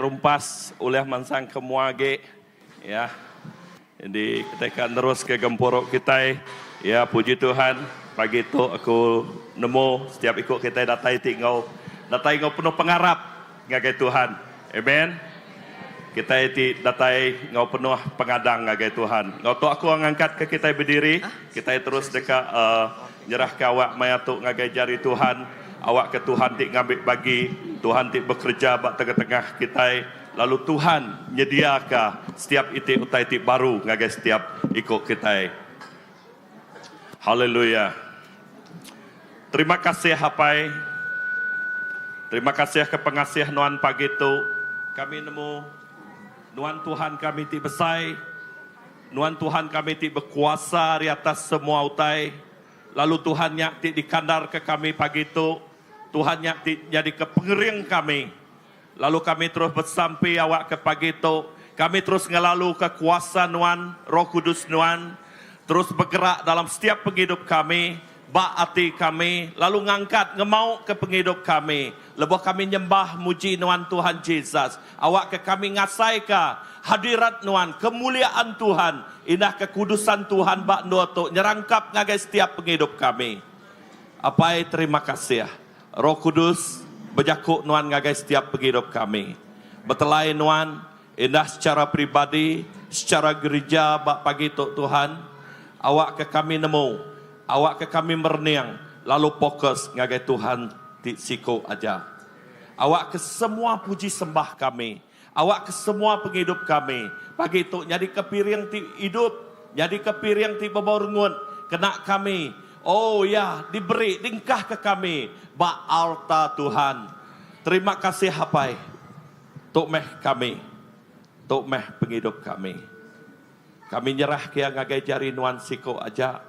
Rumpas oleh mansang kemuage ya. Jadi kita akan terus ke gempuruk kita ya, puji Tuhan. Pagi itu aku nemu setiap ikut kita datai tinggal penuh pengarap ngagai Tuhan. Amen. Kita iti datai ngau penuh pengadang ngagai Tuhan. Ngau tu aku ngangkat ke kita berdiri, kita terus dekat nyerah ke awak mayatuk ngagai jari Tuhan. Awak ke Tuhan tik ngambil bagi, Tuhan tik bekerja bak tengah-tengah kita. Lalu Tuhan nyediaka setiap itik utai tik baru ngagai setiap ikut kita. Haleluya. Terima kasih Hapai. Terima kasih ke pengasih Nuan pagi itu. Kami nemu Nuan Tuhan kami tik besai. Nuan Tuhan kami tik berkuasa di atas semua utai. Lalu Tuhan nyak tik dikandar ke kami pagi itu. Tuhan nyak tik jadi ke pengering kami. Lalu kami terus bersampai awak ke pagi itu. Kami terus ngelalu ke kuasa Nuan, Roh Kudus Nuan. Terus bergerak dalam setiap penghidup kami. Bak hati kami. Lalu ngangkat, ngemau ke penghidup kami. Lepas kami nyembah muji Nuan Tuhan Yesus. Awak ke kami ngasai ke hadirat Nuan, kemuliaan Tuhan. Indah kekudusan Tuhan bak nuatuk. Nyerangkap ngagai setiap penghidup kami. Apai terima kasih. Roh Kudus berjakuk Nuan ngagai setiap penghidup kami. Betelai Nuan, indah secara pribadi, secara gereja bak pagi tok Tuhan. Awak ke kami nemu, awak ke kami merniang, lalu fokus ngagai Tuhan di siko aja. Awak ke semua puji sembah kami, awak ke semua penghidup kami. Pagi tok jadi kepiring ti hidup, jadi kepiring ti beborngun, kena kami. Oh ya, diberi, dingkah ke kami. Bak alta Tuhan. Terima kasih Hapai. Tok meh kami. Tok meh penghidup kami. Kami nyerah ke yang ngagai jari Nuan siko aja.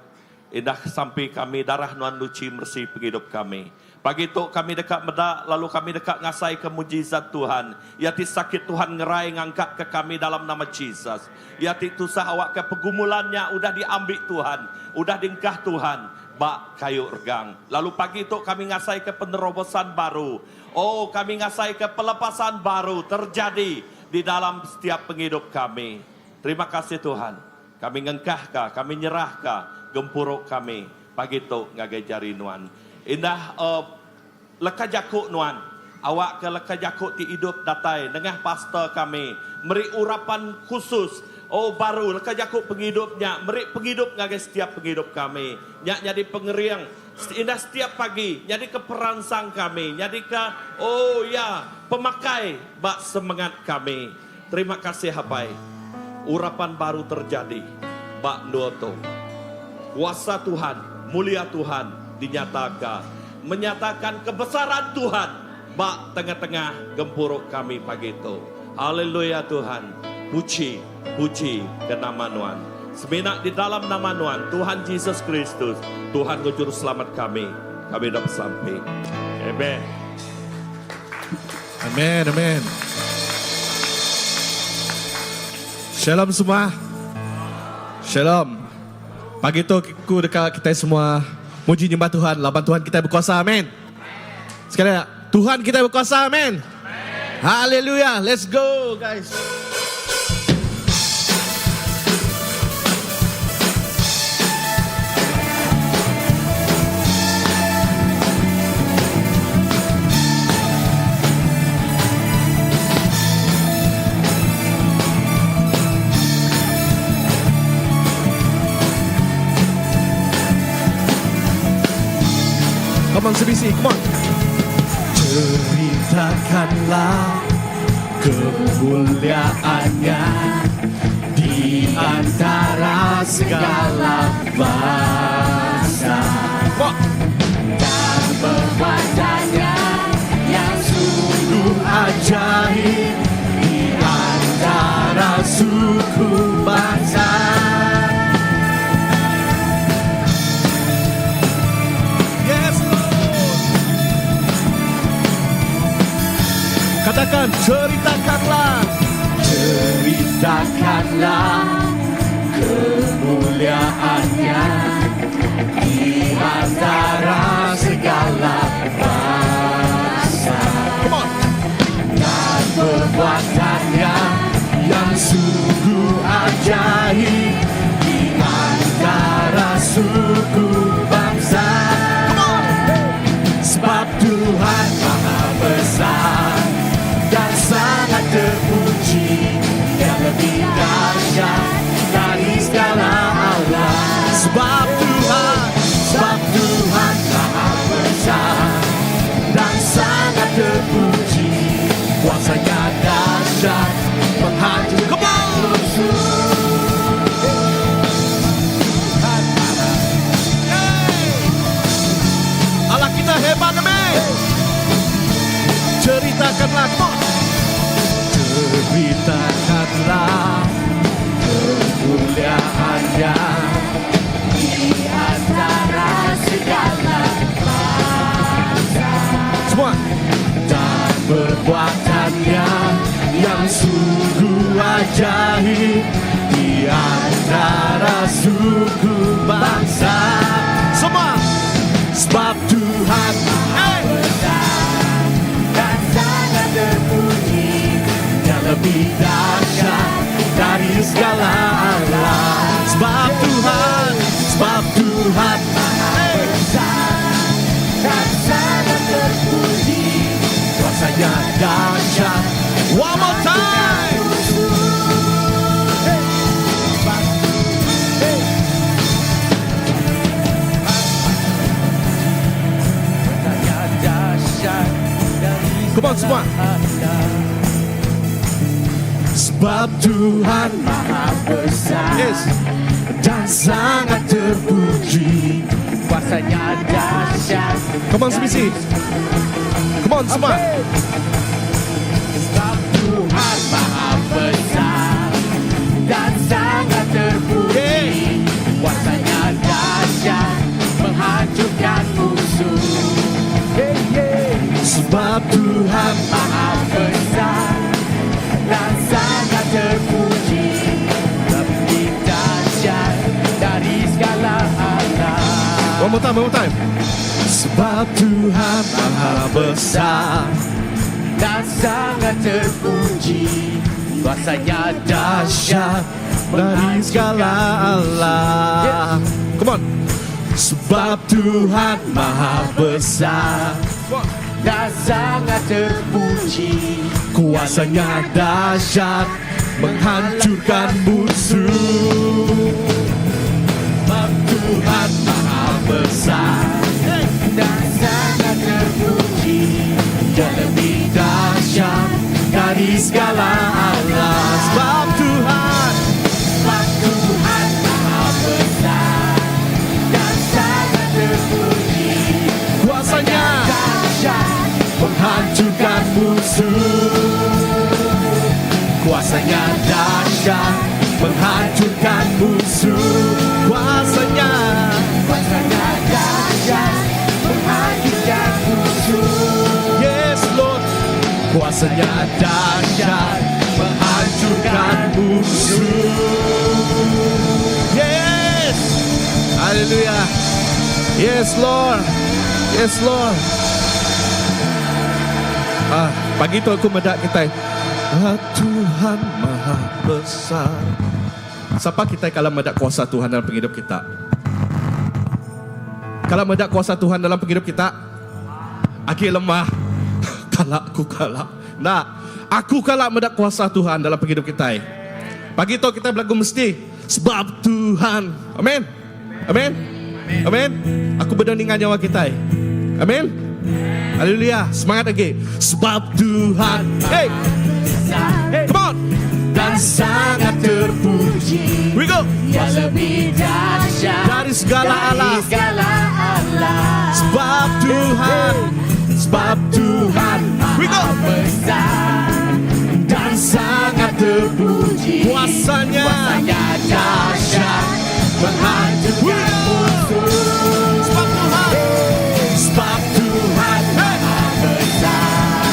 Indah sampai kami darah Nuan luci mersi penghidup kami. Pagi itu kami dekat medak, lalu kami dekat ngasai ke mujizat Tuhan. Yati sakit Tuhan ngerai ngangkat ke kami dalam nama Jesus. Yati tusah awak ke pergumulannya udah diambil Tuhan. Udah dingkah Tuhan. Bak kayu regang. Lalu pagi itu kami ngasai ke penerobosan baru. Oh, kami ngasai ke pelepasan baru terjadi di dalam setiap penghidup kami. Terima kasih Tuhan. Kami ngengkahkah, kami nyerahkah gempuruk kami. Pagi itu ngagai jari Nuan. Indah leka jakuk Nuan. Awak ke leka jakuk ti hidup datai. Dengah pastor kami. Meri urapan khusus. Oh baru leka jakuk penghidupnya. Meri penghidup ngagai setiap penghidup kami. Nyak jadi pengeriang. Indah setiap pagi. Jadi ke perangsang kami. Jadi ke oh ya pemakai bak semangat kami. Terima kasih Hapai. Urapan baru terjadi. Bak Nuoto. Kuasa Tuhan, mulia Tuhan dinyatakan. Menyatakan kebesaran Tuhan. Bak tengah-tengah gempuruk kami pagi itu. Haleluya Tuhan. Puji, puji ke nama Nuan. Semenak di dalam nama Nuan, Tuhan Yesus Kristus, Tuhan Juru Selamat kami. Kami dapat sampai. Amen. Amin, amin. Shalom semua. Shalom. Pagi itu aku dekat kita semua muji nyembah Tuhan. Laban Tuhan kita berkuasa, amin. Sekali lagi, Tuhan kita berkuasa, amin. Haleluya, let's go guys. Come on sebisi, come on. Ceritakanlah kemuliaannya di antara segala bangsa. Dan perbuatannya yang sungguh ajaib di antara suku bangsa. Katakan, ceritakanlah. Ceritakanlah kemuliaannya di antara segala bangsa. Come on. Dan terpuji, kuasanya dahsyat menghancurkan musuh. Allah kita hebat, amin. Ceritakanlah, ceritakanlah kemuliaan-Nya di antara segala bangsa. Semua. Dan perbuatannya yang sungguh ajaib di antara suku bangsa. Semua. Sebab Tuhan Maha Besar dan sangat terpuji, Dia lebih dahsyat dari segala Allah. Sebab Tuhan Maha Besar dan sangat terpuji, kuasanya dahsyat. One more time. Come on semua. Sebab Tuhan Maha Besar, yes, dan sangat terpuji, kuasanya dahsyat. Come on sebisi. Come on semua. Sebab Tuhan Maha Besar dan sangat terpuji, kuasanya dahsyat menghancurkan musuh. Sebab Tuhan Maha Besar dan sangat terpuji, lebih dahsyat dari segala Allah. One more time. Sebab Tuhan Maha Besar dan sangat terpuji, kuasanya dahsyat dari segala Allah. Come on. Sebab Tuhan Maha Besar dan sangat terpuji, kuasanya dahsyat menghancurkan musuh. Sebab Tuhan Maha Besar dan sangat terpuji, Dia lebih dahsyat dari segala Allah. Sebab Tuhan Maha Besar dan sangat terpuji, kuasanya dahsyat menghancurkan musuh. Kuasanya dahsyat menghancurkan musuh. Kuasanya dahsyat menghancurkan musuh. Yes Lord. Kuasanya dahsyat menghancurkan musuh. Yes. Haleluya. Yes Lord. Yes Lord. Pagi tu aku medak kita. Tuhan Maha Besar. Siapa kita kalau medak kuasa Tuhan dalam penghidup kita? Kalau medak kuasa Tuhan dalam penghidup kita, aku lemah. Kalau aku kalah. Nah, aku kalah medak kuasa Tuhan dalam penghidup kita. Pagi tu kita berlagu mesti sebab Tuhan. Amin. Amin. Amin. Aku berdandingan nyawa kita. Amin. Haleluya, semangat lagi. Sebab Tuhan, hey, come on, dan sangat terpuji. We go. Yang lebih dahsyat dari segala Allah. Sebab Tuhan, we go. Besar dan sangat terpuji. Kuasanya dahsyat menghancurkan musuh. Sebab Tuhan Maha Besar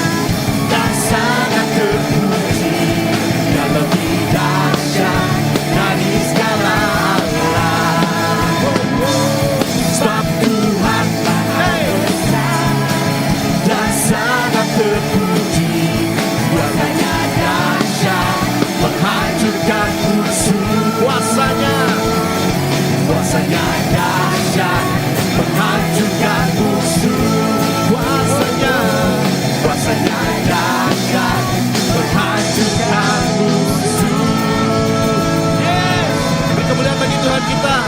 dan sangat terpuji, Dia lebih dahsyat dari segala Allah. Sebab Tuhan Maha Besar dan sangat terpuji, kuasanya dahsyat menghancurkan musuh. Kuasanya dahsyat menghancurkan musuh. Kuasanya dahsyat menghancurkan musuh. Yes, beri kemuliaan bagi Tuhan kita.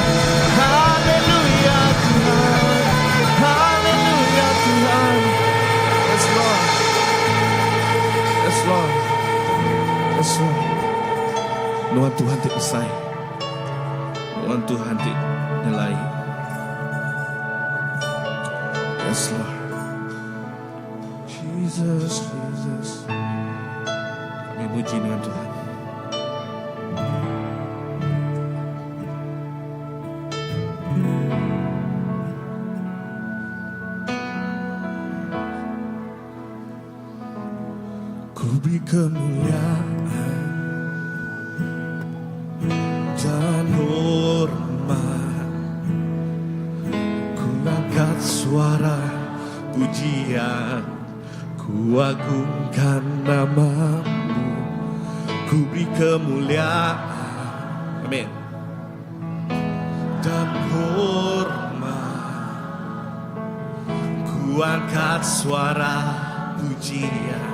Haleluya Tuhan. Haleluya Tuhan. Yes Lord. Yes Lord. Nuan Tuhan ti besai. Nuan Tuhan ti nilai. Yes Lord. Jesus, Jesus. Kami puji dengan Tuhan. Ku beri kemuliaan dan hormat. Ku angkat suara pujian, ku agungkan namamu. Ku beri kemuliaan, amin, dan hormat. Ku angkat suara pujian,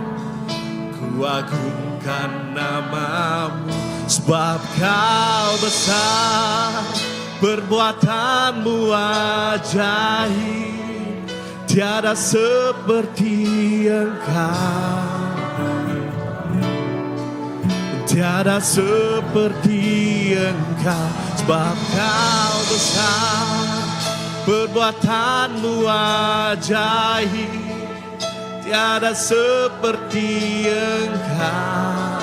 ku agungkan namamu. Sebab kau besar, perbuatanmu ajaib, tiada seperti engkau. Tiada seperti engkau. Sebab kau besar, perbuatanmu ajaib, tiada seperti engkau.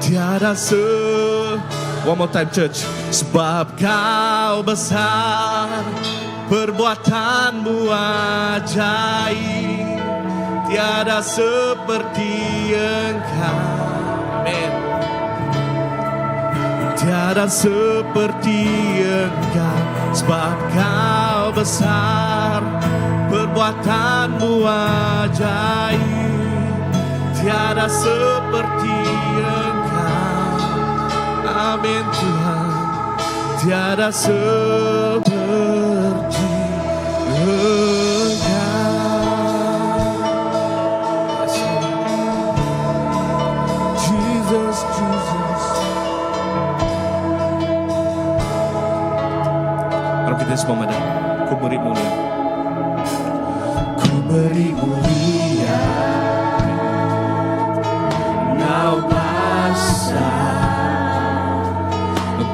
Tiada One more time church. Sebab kau besar, perbuatanmu ajaib, tiada seperti engkau. Amen. Tiada seperti engkau. Sebab kau besar, perbuatanmu ajaib, tiada seperti engkau. Amin Tuhan. Tiada seperti engkau. Jesus, Jesus. Mari kita semua madam. Ku beri mulia. Ku beri mulia. Engkau besar.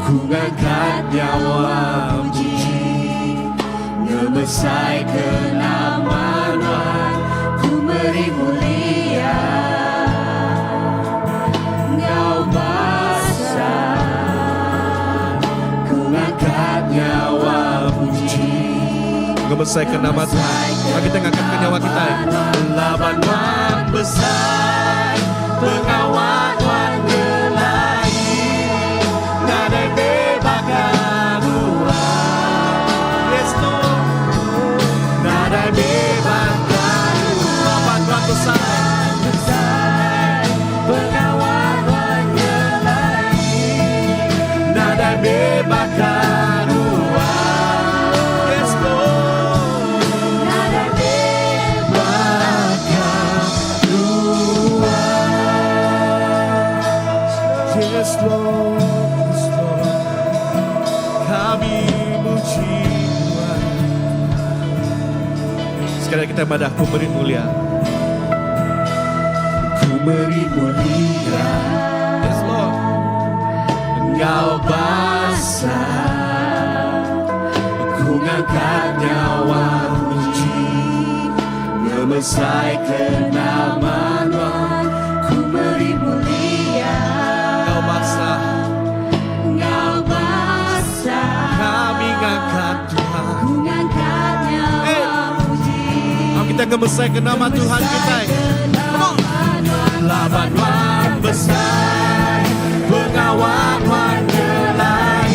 Ku angkat nyawa puji, ngebesai ke nama Tuhan. Ku beri mulia. Engkau besar. Ku angkat nyawa puji, ngebesai ke nama Tuhan. Mari kita angkat nyawa kita. Laban Tuhan besar, pengawal Tuhan gelai, nadai bebakan Tuhan. Yes Lord, nadai bebakan Tuhan. Laban Tuhan besar, pengawal Tuhan gelai, nadai bebakan Tuhan. Yes Lord, nadai bebakan Tuhan. Yes Lord, yes Lord, kami muji Tuhan. Sekali kita ibadah, ku beri mulia. Ku beri mulia. Yes Lord. Engkau besar, ku ngangkat nyawa puji, ngebesai ke nama Tuhan. Ku beri mulia. Engkau besar, Engkau besar, kami ngangkat Tuhan. Ku ngangkat nyawa puji, kita ngebesai ke nama Tuhan kita. Come on. Laban Tuhan besar, pengawal Tuhan gelai,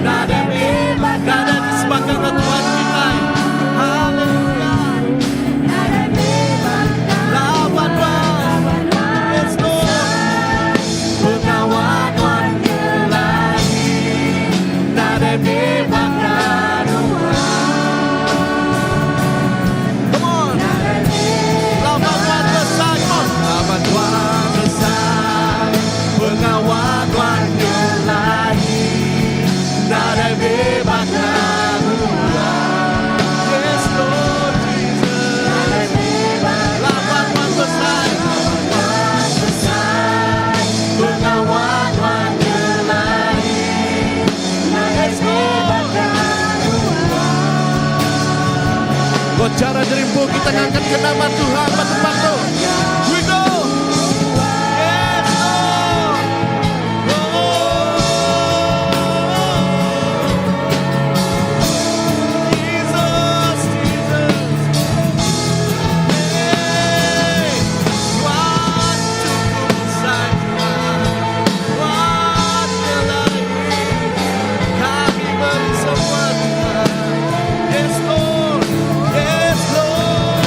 nada bebas, nada disebabkan Tuhan kita. Haleluya. Nada bebas, laban Tuhan. Yes Lord, pengawal Tuhan gelai, nada bebas Tuhan. Come on. Laban Tuhan besar, come on. Laban Tuhan besar, pengawal Tuhan gelai. Cara dirimu kita ngangkat ke nama Tuhan batu-batu. We go. Yes, Lord. Jesus, Jesus. Hey, Tuhan cukup saja. Tuhan lagi kami beri semua Tuhan. Yes, Lord. Yes, Lord.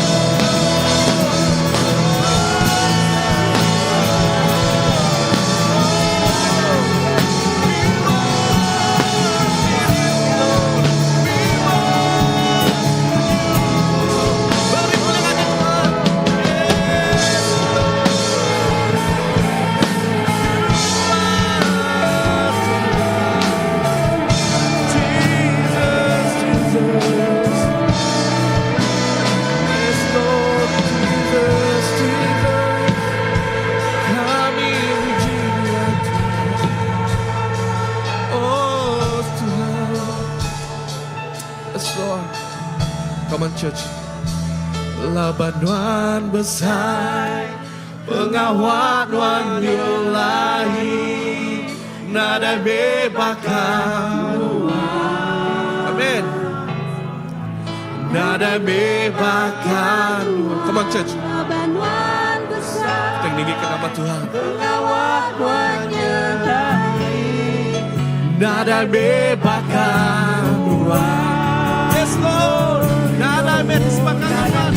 Beri kemuliaan Tuhan. Jesus, Jesus. Yes, Lord, Jesus, Jesus. Kami ujian Tuhan. Oh, Tuhan. Yes, Lord. Come on, church. Labanuan besar, pengawan nyulahi, nada bebakan. Amin. Nada bebakan. Come on, church. Labanuan besar, Kita meninggikan nama Tuhan. pengawan menyertai. Nada bebakan. Yes, Lord. Nada bebakan.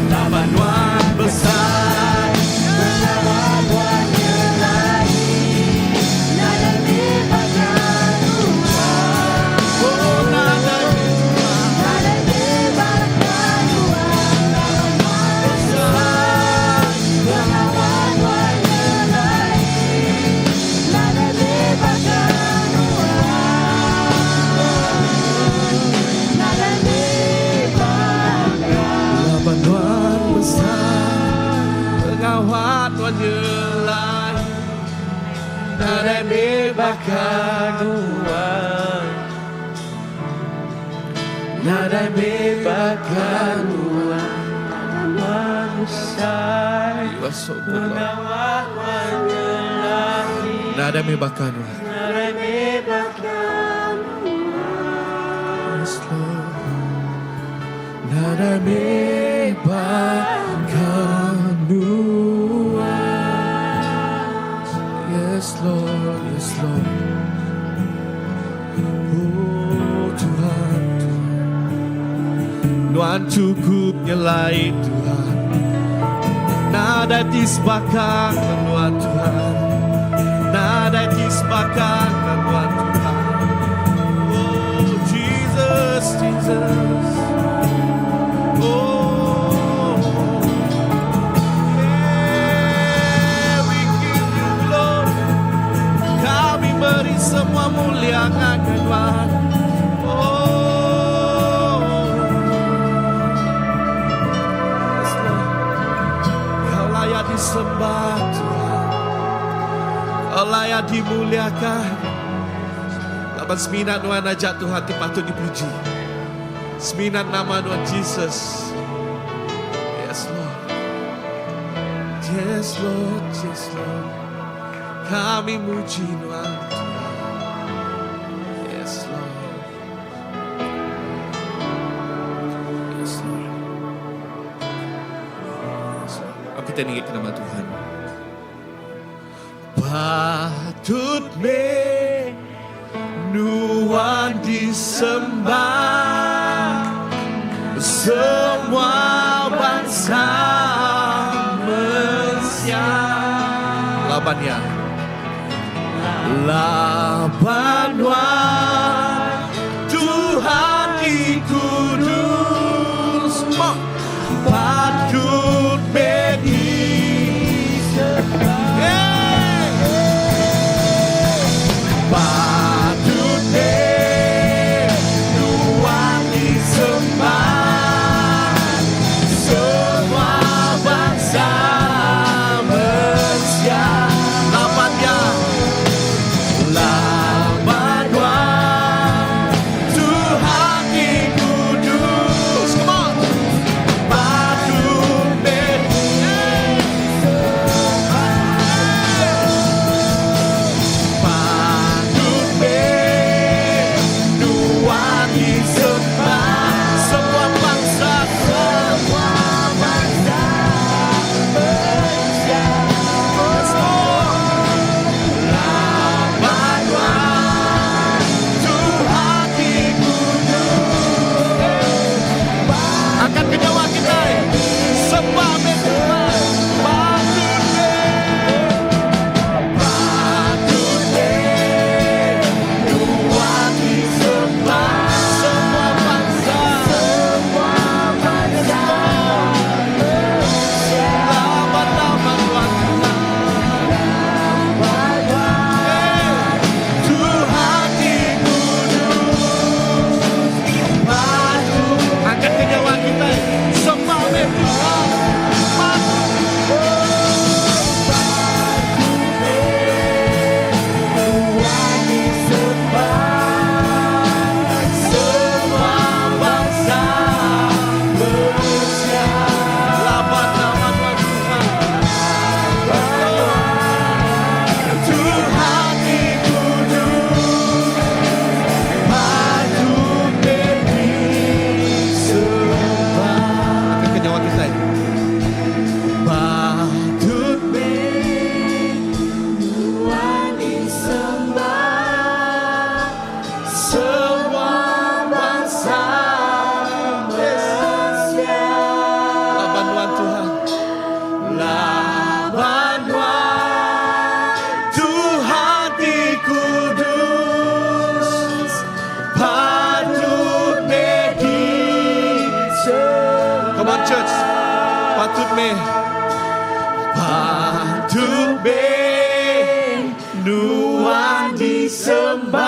Labanuan besar, Pengawan menyertai. Nada bebakan Tuhan, oh nada nada bebakan Tuhan. Pengawan menyertai. Nada bebakan Tuhan, nada bebakan. Labanuan besar, pengawat menyelai, nada bebakan Tuhan, nada bebakan Tuhan. You are so good, Lord. Nada bebakan Tuhan. Yes, Lord. Nada bebakan Tuhan. Yes, Lord. Yes, Lord. Oh Tuhan, Tuhan cukupnya lain Tuhan. Nada disebahkan Tuhan Tuhan. Nada disebahkan Tuhan Tuhan. Oh Jesus, Jesus. Oh, yeah, we give you glory. Kami beri semua mulia kepada Tuhan. Oh, yes, Lord. Kau layak disembah Tuhan. Kau layak dimuliakan. Laban seminat Tuhan ajak Tuhan patut dipuji. Seminat nama Tuhan Jesus. Yes, Lord. Yes, Lord. Yes, Lord. Kami muji Tuhan. Yes, Lord. Yes, Lord. Yes, Lord. Aku kita ninggikan nama Tuhan. Patut me Tuhan disembah, semua bangsa mensyar. Labannya Labanuan Tuhan di kudus, patut disembah. Patut Tuhan disembah, semua bangsa mensyar. Labannya patut me, patut me, Tuhan disembah,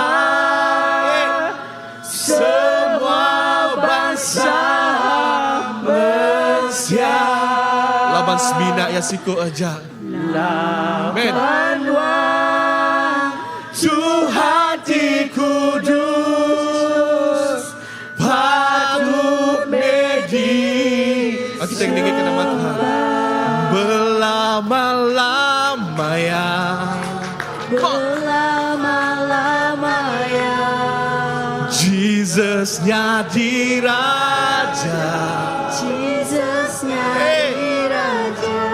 semua bangsa Malaysia. Laban semina ya siku aja. Amen. Tuhan di kudus, patut medi. Kita yang tinggikan nama Tuhan. Berlama-lamanya, berlama-lamanya, Jesus jadi Raja, Jesus nyari Raja.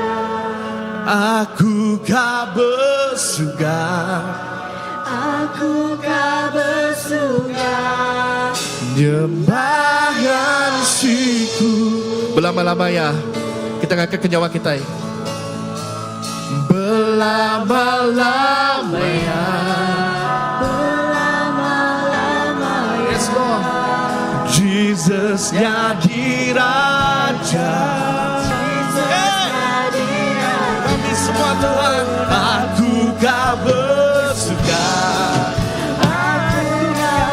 Aku kau bersuka, Aku kau bersuka, nyembahkan siku. Berlama-lamanya kita ngangkat ke nyawa kita. Berlama-lamanya, berlama-lamanya, yes Lord, Jesus jadi Raja, Jesus nyari Raja. kami semua Tuhan. Aku kau bersuka,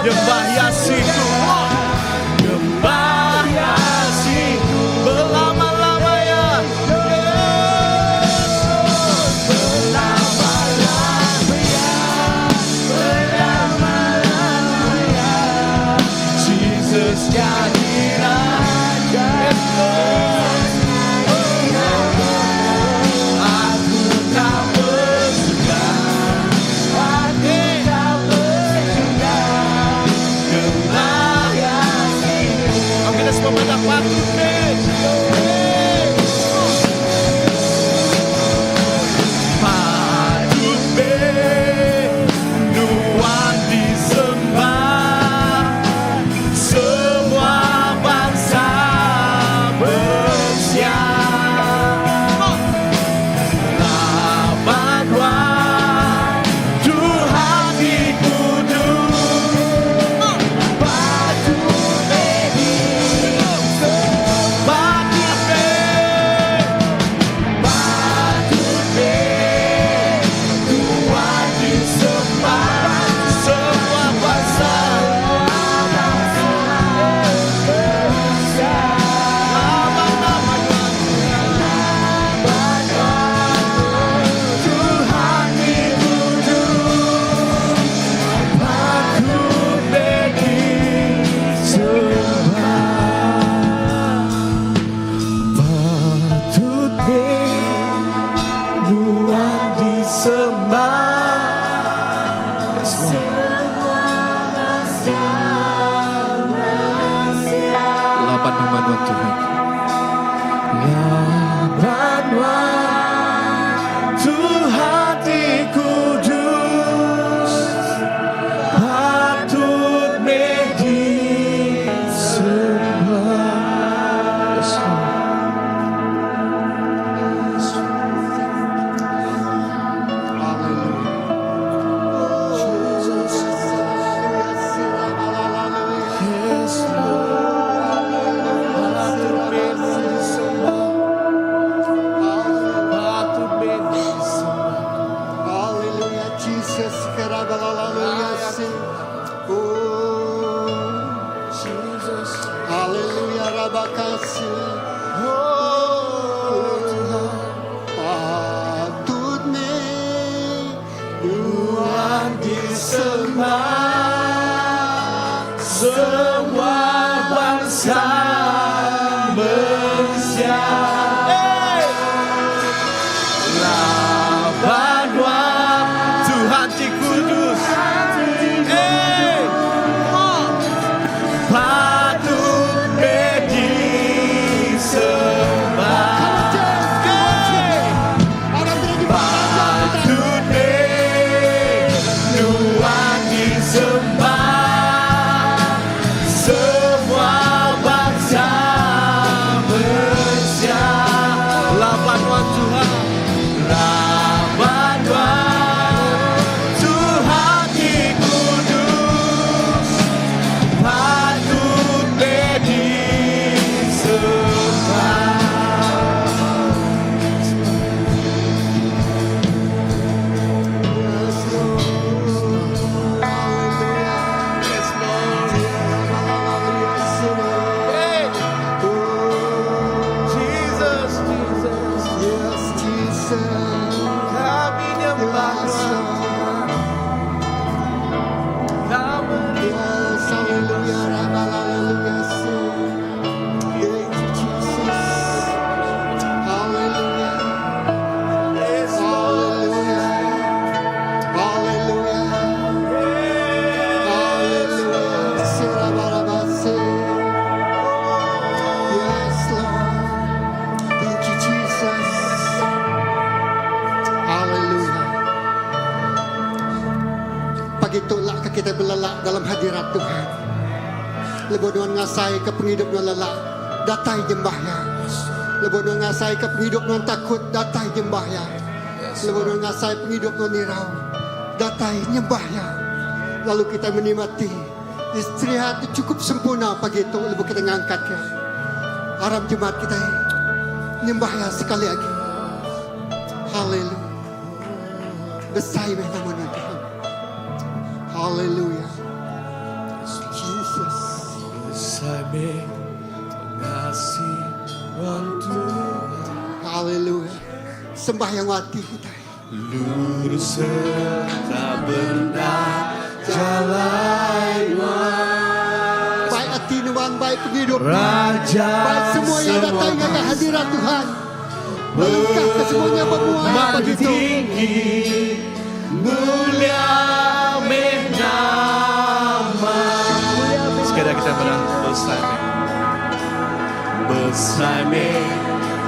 nyembah Yasiku, nyembah Yasiku. Berlama-lamanya, Jesus jadi Raja. Aku tak bersuka, aku tak bersuka, nyembah Yasiku. Kami kita semua pada patut deh. Patut deh, Tuhan disembah, semua bangsa Malaysia. Laban Tuhan di kudus, patut medi, patut medi, Tuhan disembah, semua bangsa. Tuhan dikudus, patut disembah, patut Tuhan disembah. Laban nama Tuhan, laban Tuhan di kudus, patut disembah. Yes, Hallelujah, Jesus. Hallelujah, Rabakasi. Patut me Tuhan disembah, semua bangsa Malaysia. Laban Tuhan di kudus, patut disembah. Patut Tuhan disembah, semua bangsa dalam hadirat Tuhan. Lebonuan ngasai ke penghidup nuan lelah, datai jembah ya. Lebonuan ngasai ke penghidup nuan takut, datai jembah ya. Lebonuan ngasai penghidup nuan nirau, datai nyembah ya. Lalu kita menikmati istirahat itu cukup sempurna pagi itu. Lalu kita ngangkat ya. Haram jemaat kita nyembah ya sekali lagi. Haleluya. Besar nama Tuhan. Haleluya. Jesus. Bersama pengasih Tuhan. Haleluya. Sembahyang hati kita. Lurus serta benar jalan Baik hati nuan, baik penghidup, Raja baik semua yang datang ke hadirat Tuhan. Melengkap ke semuanya bermuara Madu pagi itu. tinggi mulia nama. Sekali kita bersama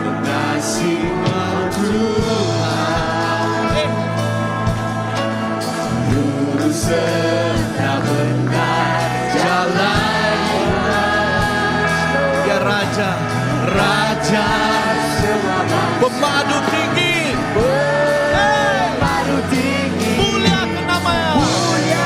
mengasihi Tuhan. Lurus serta benar jalan ya Raja, Raja pemadu tinggi, pemadu tinggi, mulia nama, mulia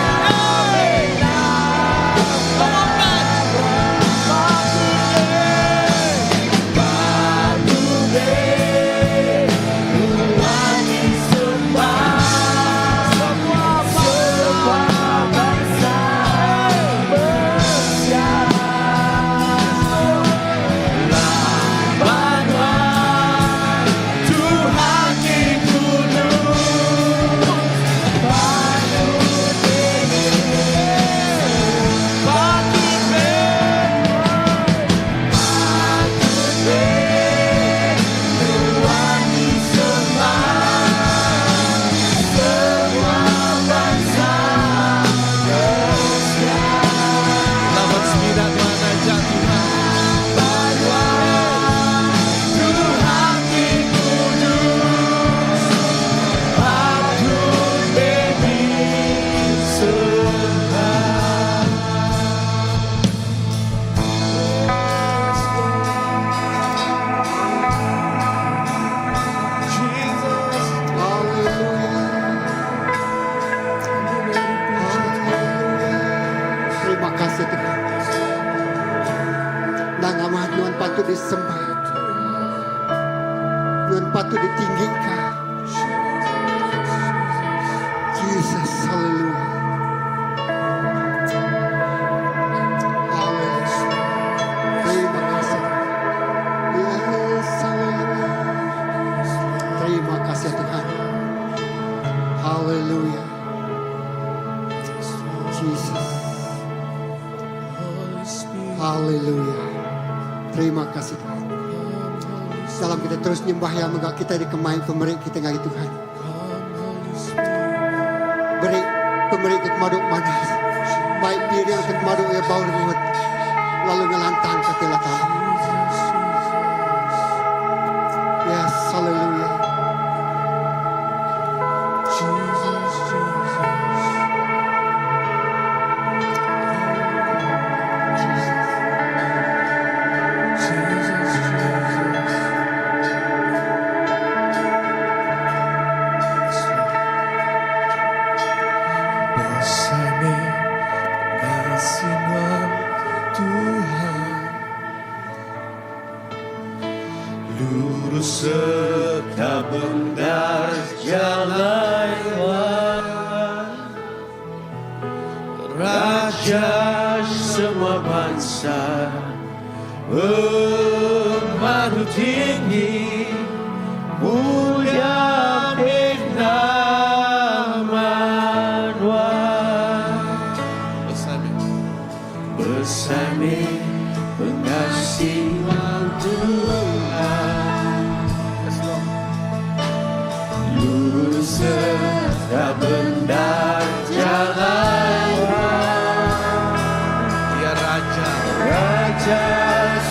Terima kasih Tuhan. Nama Tuhan patut disembah, Tuhan patut ditinggikan. Jesus, haleluya. Haleluya. Terima kasih. Yes, haleluya. Terima kasih Tuhan. Haleluya. Jesus. Haleluya. Terima kasih Tuhan. Dalam kita terus nyembah ya, moga kita dikemain pemerik kita ngari Tuhan. Beri pemerik ke maduk manas. Baik piring ke maduk ya bau remut. Lalu ngelantang ke telatan. Yes, haleluya. Lurus serta benar jalan Raja semua bangsa, pemadu tinggi mulia nama bersama pengasih Tuhan. Lurus serta benar jalan ya Raja, Raja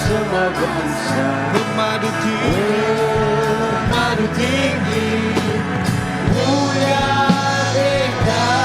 semua bangsa, pemadu tinggi mulia nama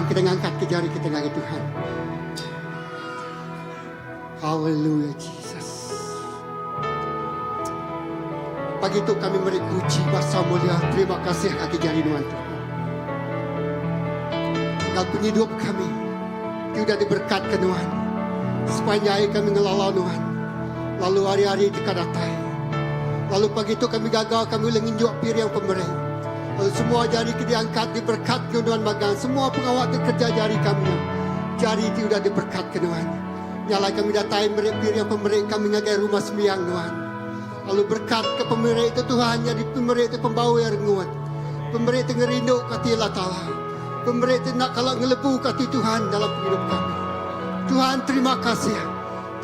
kita ngangkat ke jari kita ngangkat Tuhan. Haleluya Jesus. Pagi itu kami beri puji bahasa mulia. Terima kasih kaki jari Tuhan. Kau penghidup kami. Tidak diberkatkan Tuhan. Sepanjang hari kami ngelala Tuhan. Lalu hari-hari kita datang. Lalu pagi itu kami gagal, kami ulang injok piri yang pemberi. Lalu semua jari kita diangkat, diberkatkan Tuhan magang. Semua pengawal kerja jari kami. Jari itu sudah diberkatkan Tuhan. Nyala kami datai piri yang pemberi kami ngagai rumah sembiang Tuhan. Lalu berkat ke pemberi itu Tuhan, jadi pemberi itu pembawa yang renguat. Pemberi itu ngerindu kati Allah Ta'ala. Pemberi itu nak kalau ngelebu kati Tuhan dalam penghidup kami. Tuhan terima kasih.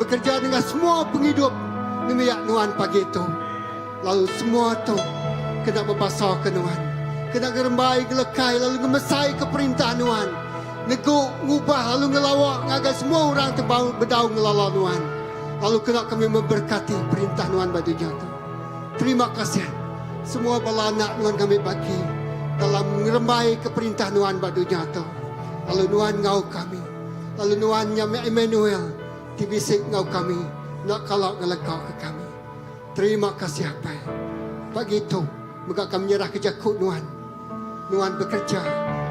Bekerja dengan semua penghidup ngemiak Tuhan pagi itu. Lalu semua itu kena berbasar ke Tuhan. Kena ngerembai, ngelekai, lalu ngemesai ke perintah Tuhan. Neguk, ngubah, lalu ngelawak, ngagai semua orang terbau berdau ngelala Tuhan. Lalu kena kami memberkati perintah Tuhan bagi jatuh. Terima kasih. Semua bala anak Tuhan kami bagi dalam ngerembai ke perintah Tuhan bagi jatuh. Lalu Tuhan ngau kami. Lalu Tuhan nyame Emmanuel. Dibisik ngau kami. Nak kalak ngelekau ke kami. Terima kasih apa. Pagi itu, maka kami nyerah ke jakut Tuhan. Tuhan bekerja.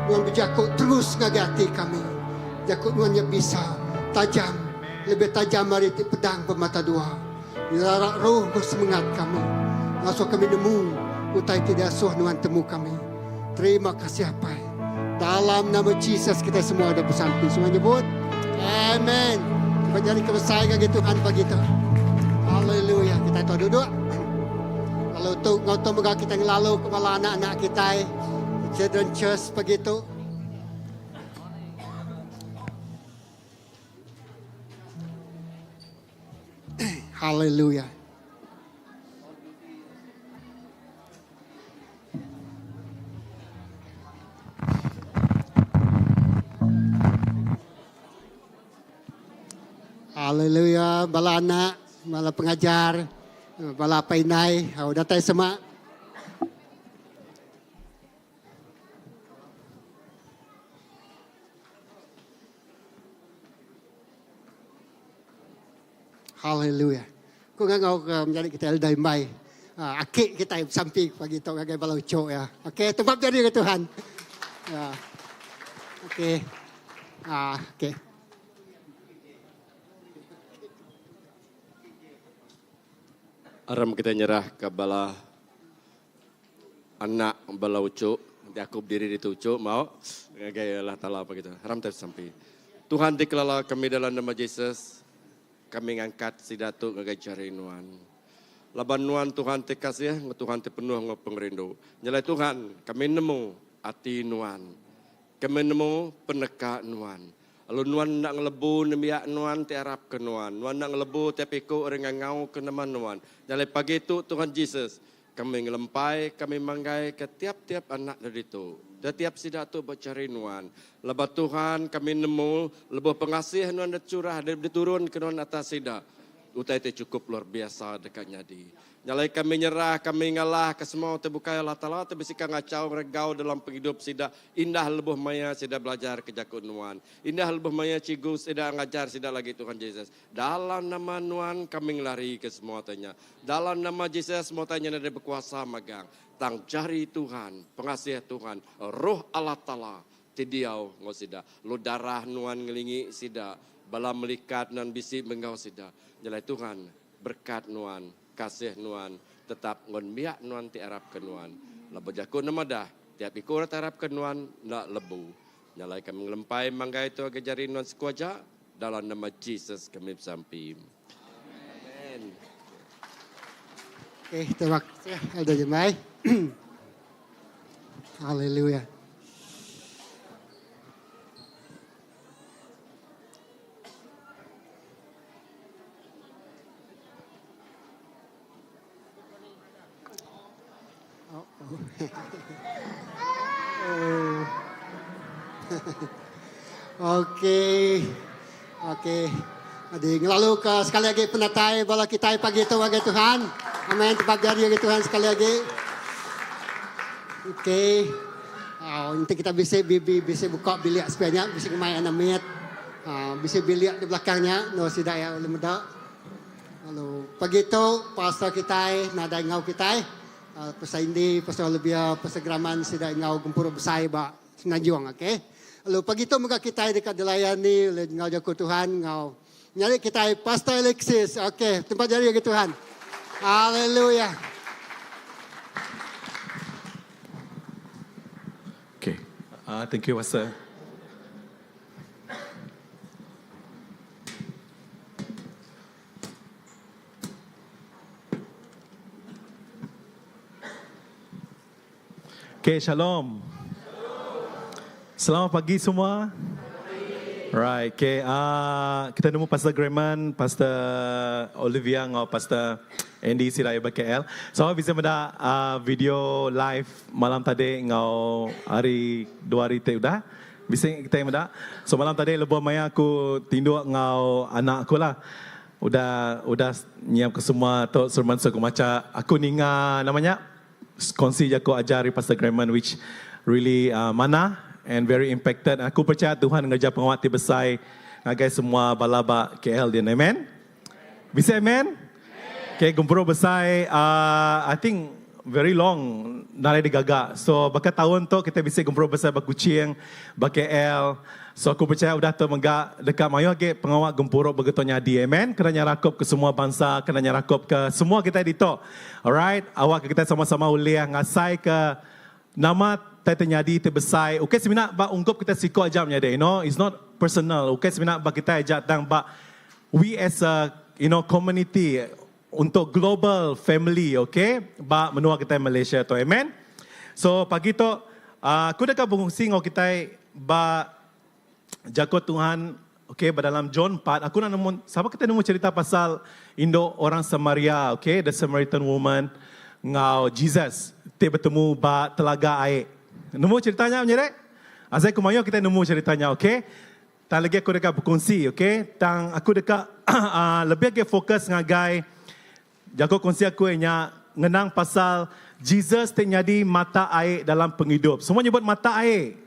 Tuhan berjakut terus ngagati kami. Jakut Tuhan yang bisa. Tajam. Lebih tajam dari pedang bermata dua. Dilarak roh bersemangat kami. Langsung kami nemu. Utai tidak suah Tuhan temu kami. Terima kasih apa. Dalam nama Jesus kita semua ada bersamping. Semua nyebut. Amen. Menjadi kebesaran gitu Tuhan begitu. Haleluya. Kita tahu duduk. Lalu untuk ngotong megah kita ngelalu kepala anak-anak kita. Children Church begitu. Haleluya. Haleluya, bala anak, bala pengajar, bala painai, datang semua. Haleluya. Kau ngau menjadi kita eldai mai. Akik kita samping pagi tu ngagai bala ucok ya. Okey, tempat jadi ke Tuhan. Ya. Okey. Okey. Aram kita nyerah ke bala anak bala ucuk. Nanti aku berdiri di ucuk mau ngagai Allah Ta'ala apa gitu. Aram tersampai. Tuhan dikelala kami dalam nama Yesus. Kami ngangkat si datuk ngagai cari nuan. Laban nuan Tuhan te kasih, Tuhan te penuh ngau pengerindu. Nyalai Tuhan, kami nemu hati nuan. Kami nemu peneka nuan. Lalu nuan nak ngelebu nemiak nuan te arap ke nuan. Nuan nak ngelebu te pikuk dengan ngau ke nama nuan. Nyalai pagi itu Tuhan Yesus, kami ngelempai, kami manggai ke tiap-tiap anak dari itu. Setiap sidak tu bercari nuan. Lepas Tuhan kami nemu lebih pengasih nuan curah diturun ke nuan atas sidak. Utai itu cukup luar biasa dekat nyadi. Nyalai kami nyerah, kami ngalah ke semua terbuka Allah Ta'ala. Terbisika ngacau regau dalam penghidup sidak. Indah lebih maya sidak belajar ke jakut nuan. Indah lebih maya cigu sidak ngajar sidak lagi Tuhan Yesus. Dalam nama nuan kami ngelari ke semua tanya. Dalam nama Yesus semua tanya ada berkuasa magang. Tang jari Tuhan, pengasih Tuhan, roh Allah Ta'ala, tidiau ngau sida. Lu darah nuan ngelingi sida, bala melikat nan bisi menggau sida. Jalai Tuhan, berkat nuan, kasih nuan, tetap ngon biak nuan ti arab ke nuan. Labo jaku nama dah, tiap ikut arab ke nuan, nak lebu. Nyalai kami ngelempai manggai itu agak jari nuan sekuaja, dalam nama Jesus kami bersamping. Amen. Oke, terima kasih. Ada jemaah. Haleluya. Oke. Adik lalu ke sekali lagi penatai bala kita pagi itu bagi Tuhan. Amin. Tempat jari bagi Tuhan sekali lagi. Oke. Nanti kita bisa buka bilik sebenarnya, bisa main amit. Bisa bilik di belakangnya, no sidak ya oleh muda. Lalu pagi itu pastor kita, nada ngau kita, pastor Indi, pastor Olivia, pastor Graman sidak ngau gempur besar ba Semenanjung, okey. Lalu pagi itu muka kita dekat dilayani oleh ngau jago Tuhan, ngau nyari kita pastor Alexis, okey, tempat jadi ke Tuhan. Haleluya. Okay. Thank you, Pastor. Okay, shalom. Selamat pagi semua. Right, okay. Kita nemu Pastor Graman, Pastor Olivia, ngau Pastor Andy Sirai BKL. So, bisa menda video live malam tadi ngau hari 2 hari tadi udah. Bisa kita menda. So, malam tadi lebih maya aku tinduk ngau anak aku lah. Udah nyiap ke semua tu sermon aku macam aku ninga namanya kongsi aku ajari Pastor Graman which really mana and very impacted. Aku percaya Tuhan mengajar pengawati besar ngagai semua balaba KL dia. Amen. Bisa amen? Okay, gempuro besar I think very long nalai digagak. So bakat tahun tu kita bisa gempuro besar bakucing KL. So aku percaya udah tu menggak dekat mayu ke pengawat gempuro begitu nyadi. Amen. Kena nyarakop ke semua bangsa, kena nyarakop ke semua kita di tu. Alright, awak kita sama-sama uliah ngasai ke nama tete nyadi te besar. Okay, sebenarnya ba ungkap kita siko aja nyade. You know, it's not personal. Okay, sebenarnya ba kita ajak tang ba we as a community untuk global family, okay? Ba menua kita Malaysia tu. Amen. So pagi tu aku dekat bungsi ngau kita ba jago Tuhan, okay, dalam John 4, aku nak nemu, siapa kita nemu cerita pasal Indo orang Samaria, okay, the Samaritan woman, ngau Jesus, dia bertemu ba telaga air. Nemu ceritanya menjadi? Azai kumayo kita nemu ceritanya, okay? Tang lagi aku dekat berkongsi, okay? Tang aku dekat lebih lagi fokus ngagai jago kongsi aku nya ngenang pasal Jesus terjadi mata air dalam penghidup. Semua nyebut mata air.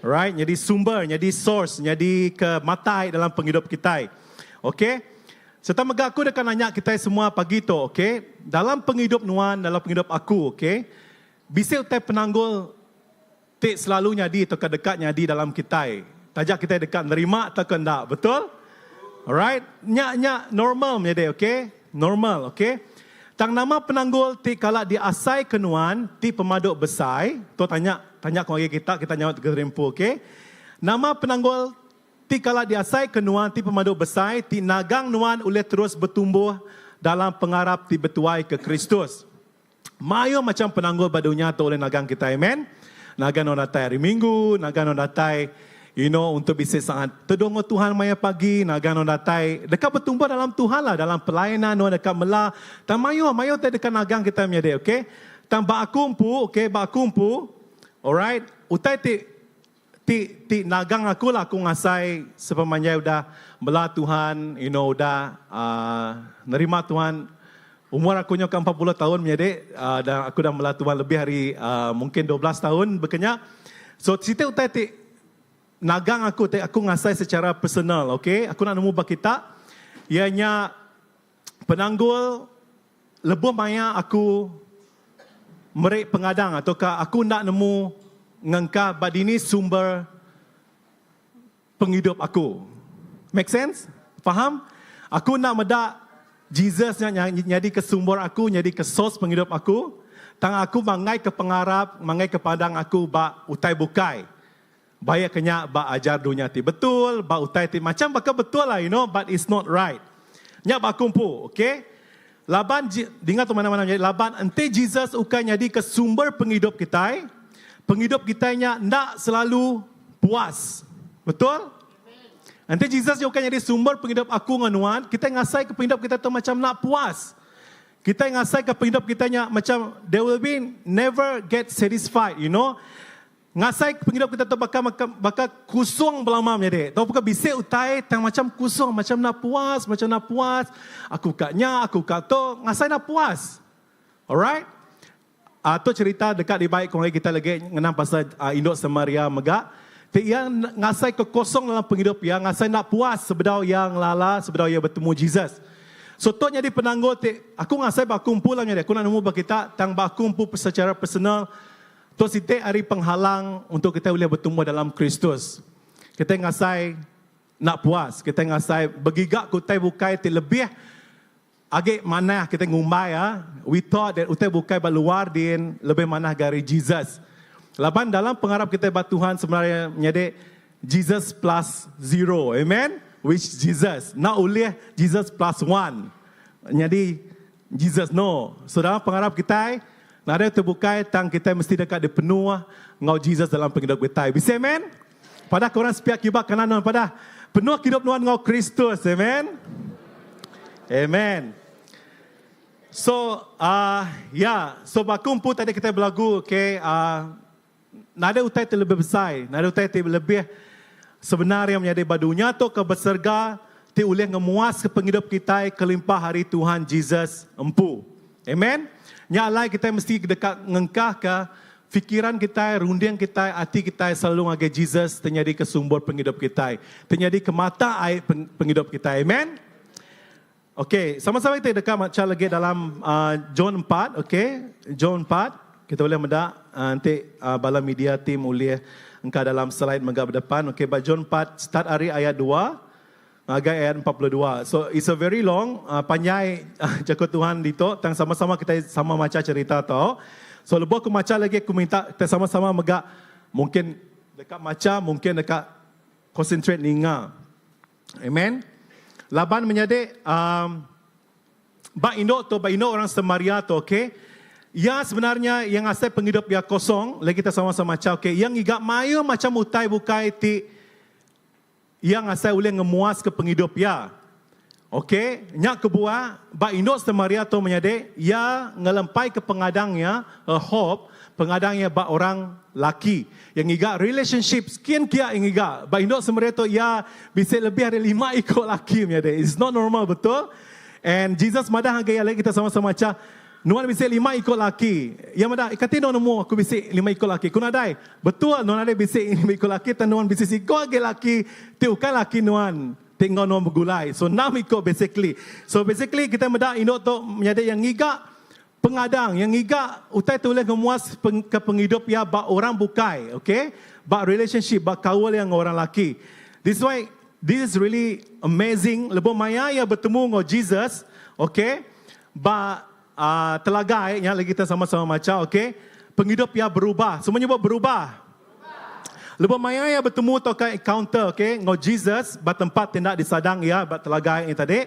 Right, jadi sumber, jadi source, jadi ke mata air dalam penghidup kita. Okay? Serta mega aku dekat nanya kita semua pagi tu, okay? Dalam penghidup nuan, dalam penghidup aku, okay? Bisa utai penanggul tak selalu nyadi atau dekat nyadi dalam kita. Tajak kita dekat nerima atau kendak, betul? Alright, nyak normal menjadi, okay? Normal, okay? Tang nama penanggul ti kalau diasai kenuan ti pemaduk besar, tu tanya keluarga kita jawab ke rempu, okay? Nama penanggul ti kalau diasai kenuan ti pemaduk besar, ti nagang nuan boleh terus bertumbuh dalam pengarap ti bertuai ke Kristus. Mayo macam penanggul badunya tu oleh nagang kita, amen? Nagang non datai hari Minggu, nagang non datai untuk bisa sangat terdongo Tuhan maya pagi, nagang non datai dekat bertumbuh dalam Tuhan lah, dalam pelayanan non dekat melah. Tam mayo te dekat nagang kita menjadi, okay? Tam ba akumpu, okay, ba akumpu. Alright, utai ti nagang aku lah aku ngasai sepemanya udah melah Tuhan, udah nerima Tuhan. Umur aku nyoka 40 tahun menjadi dan aku dah melah Tuhan lebih hari mungkin 12 tahun berkenyak. So cerita utai ti nagang aku ngasai secara personal, okay? Aku nak nemu bak kita ianya penanggul lebih maya aku merik pengadang ataukah aku nak nemu ngangka badini sumber penghidup aku. Make sense? Faham? Aku nak medak Jesus nyadi ke sumber aku, nyadi ke source penghidup aku. Tang aku mangai ke pengarap, mangai ke padang aku ba utai bukai. Baya kenya ba ajar dunia ti betul, ba utai ti macam baka betul lah, but it's not right. Nya ba kumpu, okay? Laban dengar tu mana-mana jadi laban ente Jesus ukai nyadi ke sumber penghidup kita. Penghidup kitanya ndak selalu puas. Betul? Ente Jesus ukai nyadi sumber penghidup aku nganuan, kita ngasai ke penghidup kita tu macam nak puas. Kita ngasai ke penghidup kitanya macam they will be never get satisfied, Ngasai penghidup kita tu bakal kusung belamam jadi. Tahu bukan bisik utai tang macam kusung, macam nak puas. Aku katnya, aku kata ngasai nak puas. Alright? tu cerita dekat di baik kong kita lagi ngenam pasal induk Samaria megak. Ia ngasai kekosong dalam penghidup ia, ngasai nak puas sebedau yang lala, sebedau ia bertemu Jesus. So tu jadi penangguh aku ngasai bakumpu lah dia. Aku nak nemu bagi kita tang bakumpu secara personal. Tu sitik hari penghalang untuk kita boleh bertemu dalam Kristus. Kita ngasai nak puas, kita ngasai begigak kutai bukai lebih agak mana kita ngumbai ya. We thought that utai bukai baluar din lebih mana dari Jesus. Laban dalam pengharap kita buat Tuhan sebenarnya menjadi Jesus plus 0. Amen. Which Jesus. Nak ulih Jesus plus 1. Jadi Jesus no. So dalam pengharap kita nada terbukai tang kita mesti dekat di penuh ngau Jesus dalam penghidup kita. Bisa amen? Pada korang sepiak kibak kanan non pada penuh hidup nuan ngau Kristus. Amen. Amen. So so bakumpu tadi kita berlagu okay, nada utai terlebih besar, nada utai terlebih sebenarnya menjadi badunya tu ke berserga ti ulih ngemuas ke penghidup kita kelimpah hari Tuhan Jesus empu. Amen. Nyalai kita mesti dekat ngengkah ke fikiran kita, rundian kita, hati kita selalu ngage Jesus terjadi ke sumber penghidup kita. Terjadi ke mata air penghidup kita. Amen. Okey, sama-sama kita dekat macam lagi dalam John 4, okey. John 4, kita boleh mendak nanti bala media tim boleh engkau dalam slide menggap depan. Okey, John 4 start hari ayat 2 agak ayat 42. So it's a very long panjang jakut Tuhan dito tang sama-sama kita sama macam cerita tau. So lebih aku macam lagi aku minta kita sama-sama megak mungkin dekat macam mungkin dekat concentrate ninga. Amen. Laban menjadi ba induk orang Samaria tu okey. Ya sebenarnya yang asal penghidup ya kosong lagi kita sama-sama macam okey. Yang igak mayu macam utai bukai ti yang asal boleh ngemuas ke penghidup ya. Okey, nyak kebuah ba induk Samaria tu menjadi ya ngelempai ke pengadangnya hope pengadangnya ba orang laki yang iga relationship sekian kia yang iga ba induk Samaria tu ya bisa lebih dari 5 ikut laki menjadi. It's not normal betul. And Jesus madah gaya lagi kita sama-sama macam nuan bisa 5 ikut laki. Yang madah ikati no nemu aku bisa 5 ikut laki. Kuna dai. Betul nuan ada bisa 5 ikut laki tan nuan bisa sikol ke laki tu kan laki nuan tinggal nuan bergulai. So 6 ikut basically. So basically kita madah induk tu menjadi yang iga pengadang yang iga utai tu boleh ngemuas ke penghidup ya ba orang bukai, okay? Ba relationship, ba kawal yang orang laki. This why this is really amazing. Lebih maya ya bertemu dengan Jesus, okay? Ba telaga yang lagi kita sama-sama macam, okay? Penghidup ya berubah. Semuanya berubah. Lebih maya ya bertemu atau ke encounter, okay? Dengan Jesus, ba tempat tindak disadang ya, ba telaga yang tadi.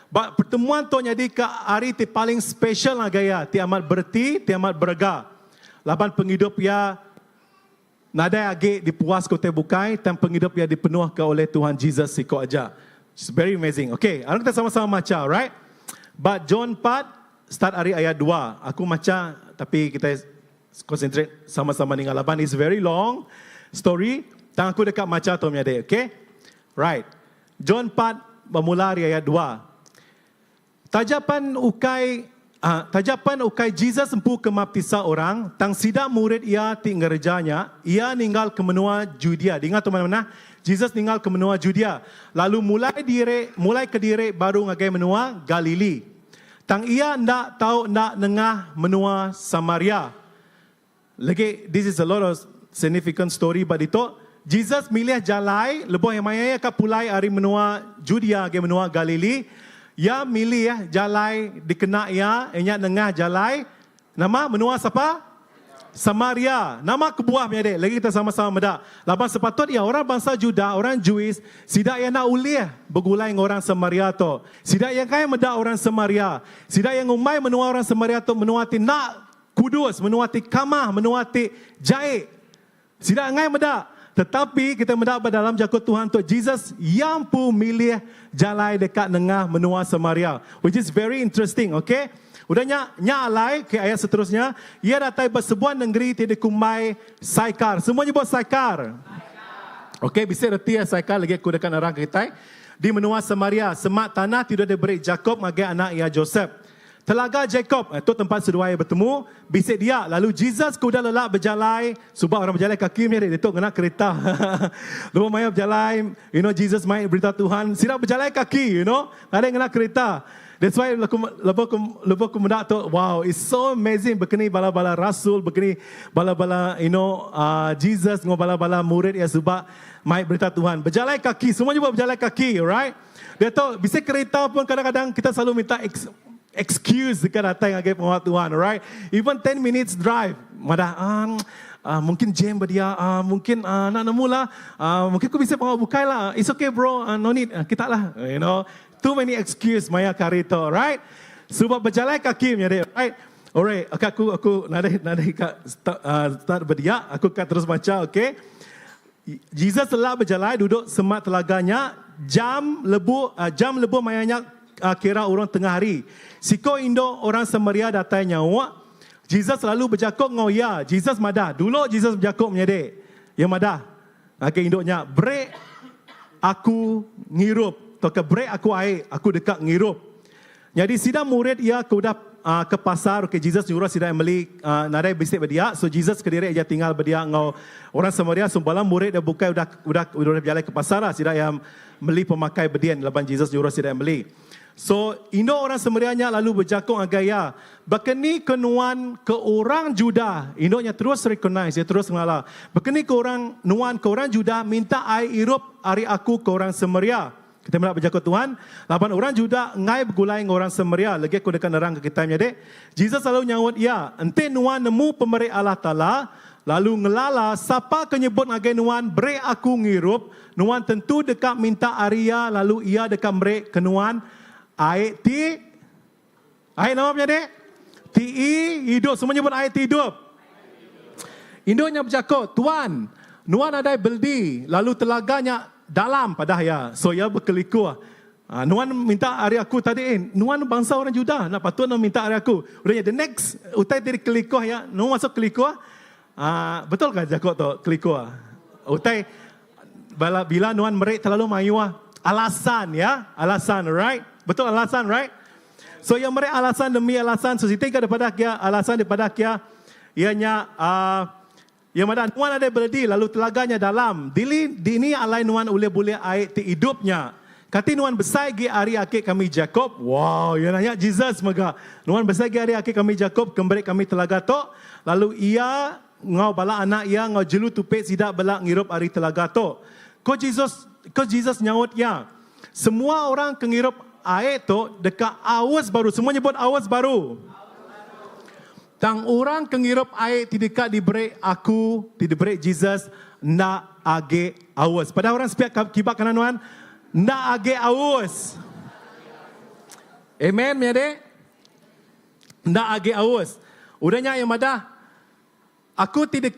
Pertemuan tu jadi ke hari ti paling special lah gaya. Ti amat berti, ti amat berega. Laban penghidup ya nada agi dipuas ko te bukai dan penghidup ya dipenuh ke oleh Tuhan Jesus siko aja. It's very amazing. Okay, sekarang kita sama-sama macam, right? But John 4 start hari ayat 2. Aku macam tapi kita concentrate sama-sama dengan laban. It's very long story. Tang aku dekat macam tu menyade, okay? Right. John 4 bermula hari ayat 2. Tajapan ukai Jesus empu ke maptisa orang, tang sida murid ia tinggal rejanya, ia ninggal ke menua Judea. Ingat teman-teman, Jesus ninggal ke menua Judea. Lalu mulai ke dire baru ngagai menua Galili. Tang ia ndak tahu ndak nengah menua Samaria. Lagi, this is a lot of significant story, but itu Jesus milih jalai, lebih yang maya ka pulai ari menua Judea ke menua Galili. Ya milih ya jalai dikena ya enya nengah jalai nama menua siapa? Samaria. Nama kebuah menyade. Lagi kita sama-sama medak. Laban sepatut ya orang bangsa Juda, orang Jewish, sidak yang nak ulih bergulai dengan orang Samaria tu. Sidak yang kaya medak orang Samaria. Sidak yang umai menua orang Samaria tu menuati nak kudus, menuati kamah, menuati jahit. Sidak ngai medak. Tetapi kita mendapat dalam jakut Tuhan tu Jesus yang pun milih jalai dekat nengah menua Samaria, which is very interesting, okay? Udahnya nyalai ke ayat seterusnya, ia datai bersebuah negeri tidak kumai Saikar. Semuanya buat Saikar. Okay, bisa reti Saikar lagi aku dekat orang kita di menua Samaria. Semak tanah tidak diberi Jakob ngage anak ia Joseph. Telaga Jacob, itu tempat seduai bertemu. Bisik dia, lalu Jesus kuda lelak berjalan. Sebab orang berjalan kaki ni, dia tu kena kereta. Lalu Maya berjalan, Jesus main berita Tuhan. Siap berjalan kaki, ada yang kena kereta. That's why lepas aku mendak tu, wow, it's so amazing. Begini bala-bala rasul, begini bala-bala, Jesus, bala-bala murid ya sebab main berita Tuhan. Berjalan kaki, semua juga berjalan kaki, right? Dia tu, bisa kereta pun kadang-kadang kita selalu minta excuse dekat datang agak penguat Tuhan, right? Even 10 minutes drive, mungkin jam berdia, mungkin nak nemu lah, mungkin aku bisa bukai lah. It's okay bro, no need, kita lah, Too many excuse maya karito, right? Sebab berjalan kaki menjadi, right? Alright, okay, aku nadai start berdia, aku akan terus baca, okay? Jesus telah berjalan duduk semak telaganya, jam lebu mayanya kira orang tengah hari. Siko Indo orang Samaria datang nyawa. Jesus selalu berjakuk ngoya. Jesus madah. Dulu Jesus berjakuk menjadi. Ya madah. Okay, Indonya break aku ngirup. Atau break aku air. Aku dekat ngirup. Jadi sidang murid ia kuda ke pasar. Okay, Jesus nyuruh sidang beli nadai bisik berdia. So Jesus kediri aja tinggal berdia ngau orang Samaria. Sumbalang murid dia bukai udah berjalan ke pasar lah. Sidang yang beli pemakai berdian. Lepas Jesus nyuruh sidang beli. So, Indo orang Samarianya lalu berjakung agaya. Berkeni kenuan ke orang Juda. Indonya terus recognize, dia terus mengalah. Berkeni ke orang nuan ke orang Juda, minta air irup hari aku ke orang Samaria. Kita melihat berjakung Tuhan. Lapan orang Juda ngai bergulai dengan orang Samaria. Lagi aku dekat nerang ke kita dek. Jesus selalu nyawut, ya, ente nuan nemu pemberi Allah Ta'ala. Lalu ngelala, siapa kenyebut agai nuan, beri aku ngirup. Nuan tentu dekat minta Arya, lalu ia dekat beri kenuan. Air nama punya dek? Ti hidup. Semua nyebut air hidup. Induknya bercakap, Tuan, nuan ada beldi, lalu telaganya dalam padah ya. So ya berkeliku. Nuan minta hari aku tadi, nuan bangsa orang Juda, nak patut nak minta hari aku. Udahnya the next, utai dari keliku ya, nuan masuk keliku. Betul kan jakok tu keliku? Utai bila nuan merek terlalu mayu alasan ya, alasan, right? Betul alasan, right? So yang mereka alasan demi alasan, so sitika daripada kia, alasan daripada kia, ianya, yang mana nuan ada berdi, lalu telaganya dalam. Dini alai nuan boleh air ti hidupnya. Kati nuan besar gi hari akhir kami Jacob. Wow, ia nanya Jesus mega. Nuan besar gi hari akhir kami Jacob, kembali kami telaga tu. Lalu ia ngau bala anak ia ngau jelu tupet sidak bala ngirup hari telaga tu. Ko Jesus nyaut ya. Semua orang kengirup air tu dekat awas baru. Semua nyebut awas baru. Tang orang kengirup air di dekat diberi aku, diberi Jesus, nak age awas. Pada orang sepiak kibak kanan nuan, nak age awas. Amen, miade? Nak age awas. Udahnya yang madah. Aku tidak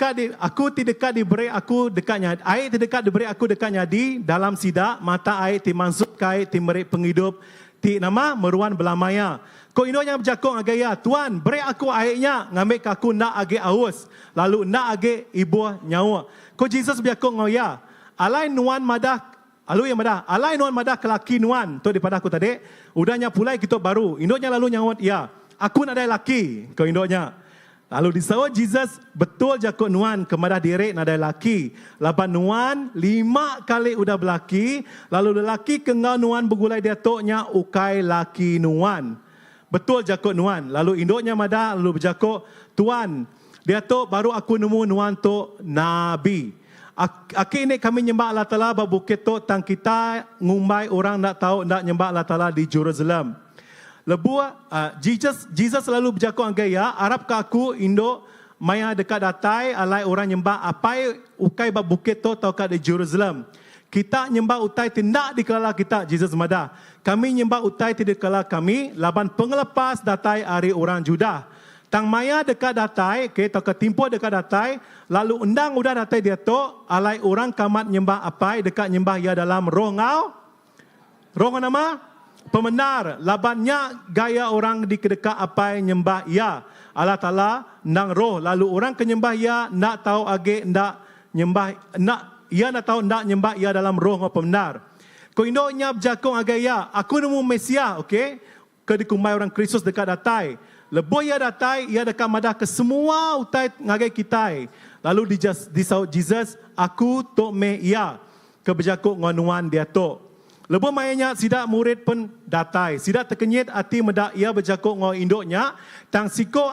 diberi aku dekatnya. Air tidak diberi aku dekatnya di dalam sidak. Mata air ti masuk kai ti meri penghidup. Ti nama meruan belamaya. Ko ino yang berjakong agaya. Tuan, beri aku airnya. Ngambil aku nak age aus. Lalu nak age ibu nyawa. Ko Jesus berjakong ngoya. Alai nuan madah. Alu yang madah. Alai nuan madah kelaki nuan. Tu daripada aku tadi. Udahnya pulai kita baru. Indonya lalu nyawat. Ya. Aku nak ada laki. Ko indonya. Lalu disawat Jesus betul jakut nuan kemadah direk nadai laki. Lapan nuan 5 kali udah berlaki. Lalu lelaki kengau nuan bergulai dia toknya ukai laki nuan. Betul jakut nuan. Lalu induknya madah lalu berjakut Tuan. Dia tok baru aku nemu nuan tok Nabi. Akhir ini kami nyembah Allah Ta'ala babukit tok tang kita ngumbai orang nak tahu nak nyembah Allah Ta'ala di Jerusalem. Lebu Jesus selalu berjakut agaya Arab ke aku Indo maya dekat datai alai orang nyembah apai ukai bab bukit tu tau kat di Jerusalem. Kita nyembah utai tidak dikelala kita Jesus madah. Kami nyembah utai tidak dikelala kami laban pengelepas datai hari orang Juda. Tang maya dekat datai ke tau ketimpo dekat datai lalu undang udah datai dia tu alai orang kamat nyembah apai dekat nyembah ia dalam roh ngau. Roh nama pemenar, labannya gaya orang di kedekat apa yang nyembah ia. Allah Ta'ala nang roh. Lalu orang kenyembah ia nak tahu age nak nyembah nak ia nak tahu nak nyembah ia dalam roh ngau pemenar. Ko indoknya berjakong agaya. Aku nemu Mesia, okey? ke dikumai orang Kristus dekat datai. Lebo ia datai, ia dekat madah ke semua utai ngagai kitai. Lalu disaut Jesus, aku tok me ia. Kebejakuk ngonuan dia tok. Lebo mayanya sidak murid pun datai. Sidak terkenyit hati medak ia berjakuk ngo induknya. Tang siko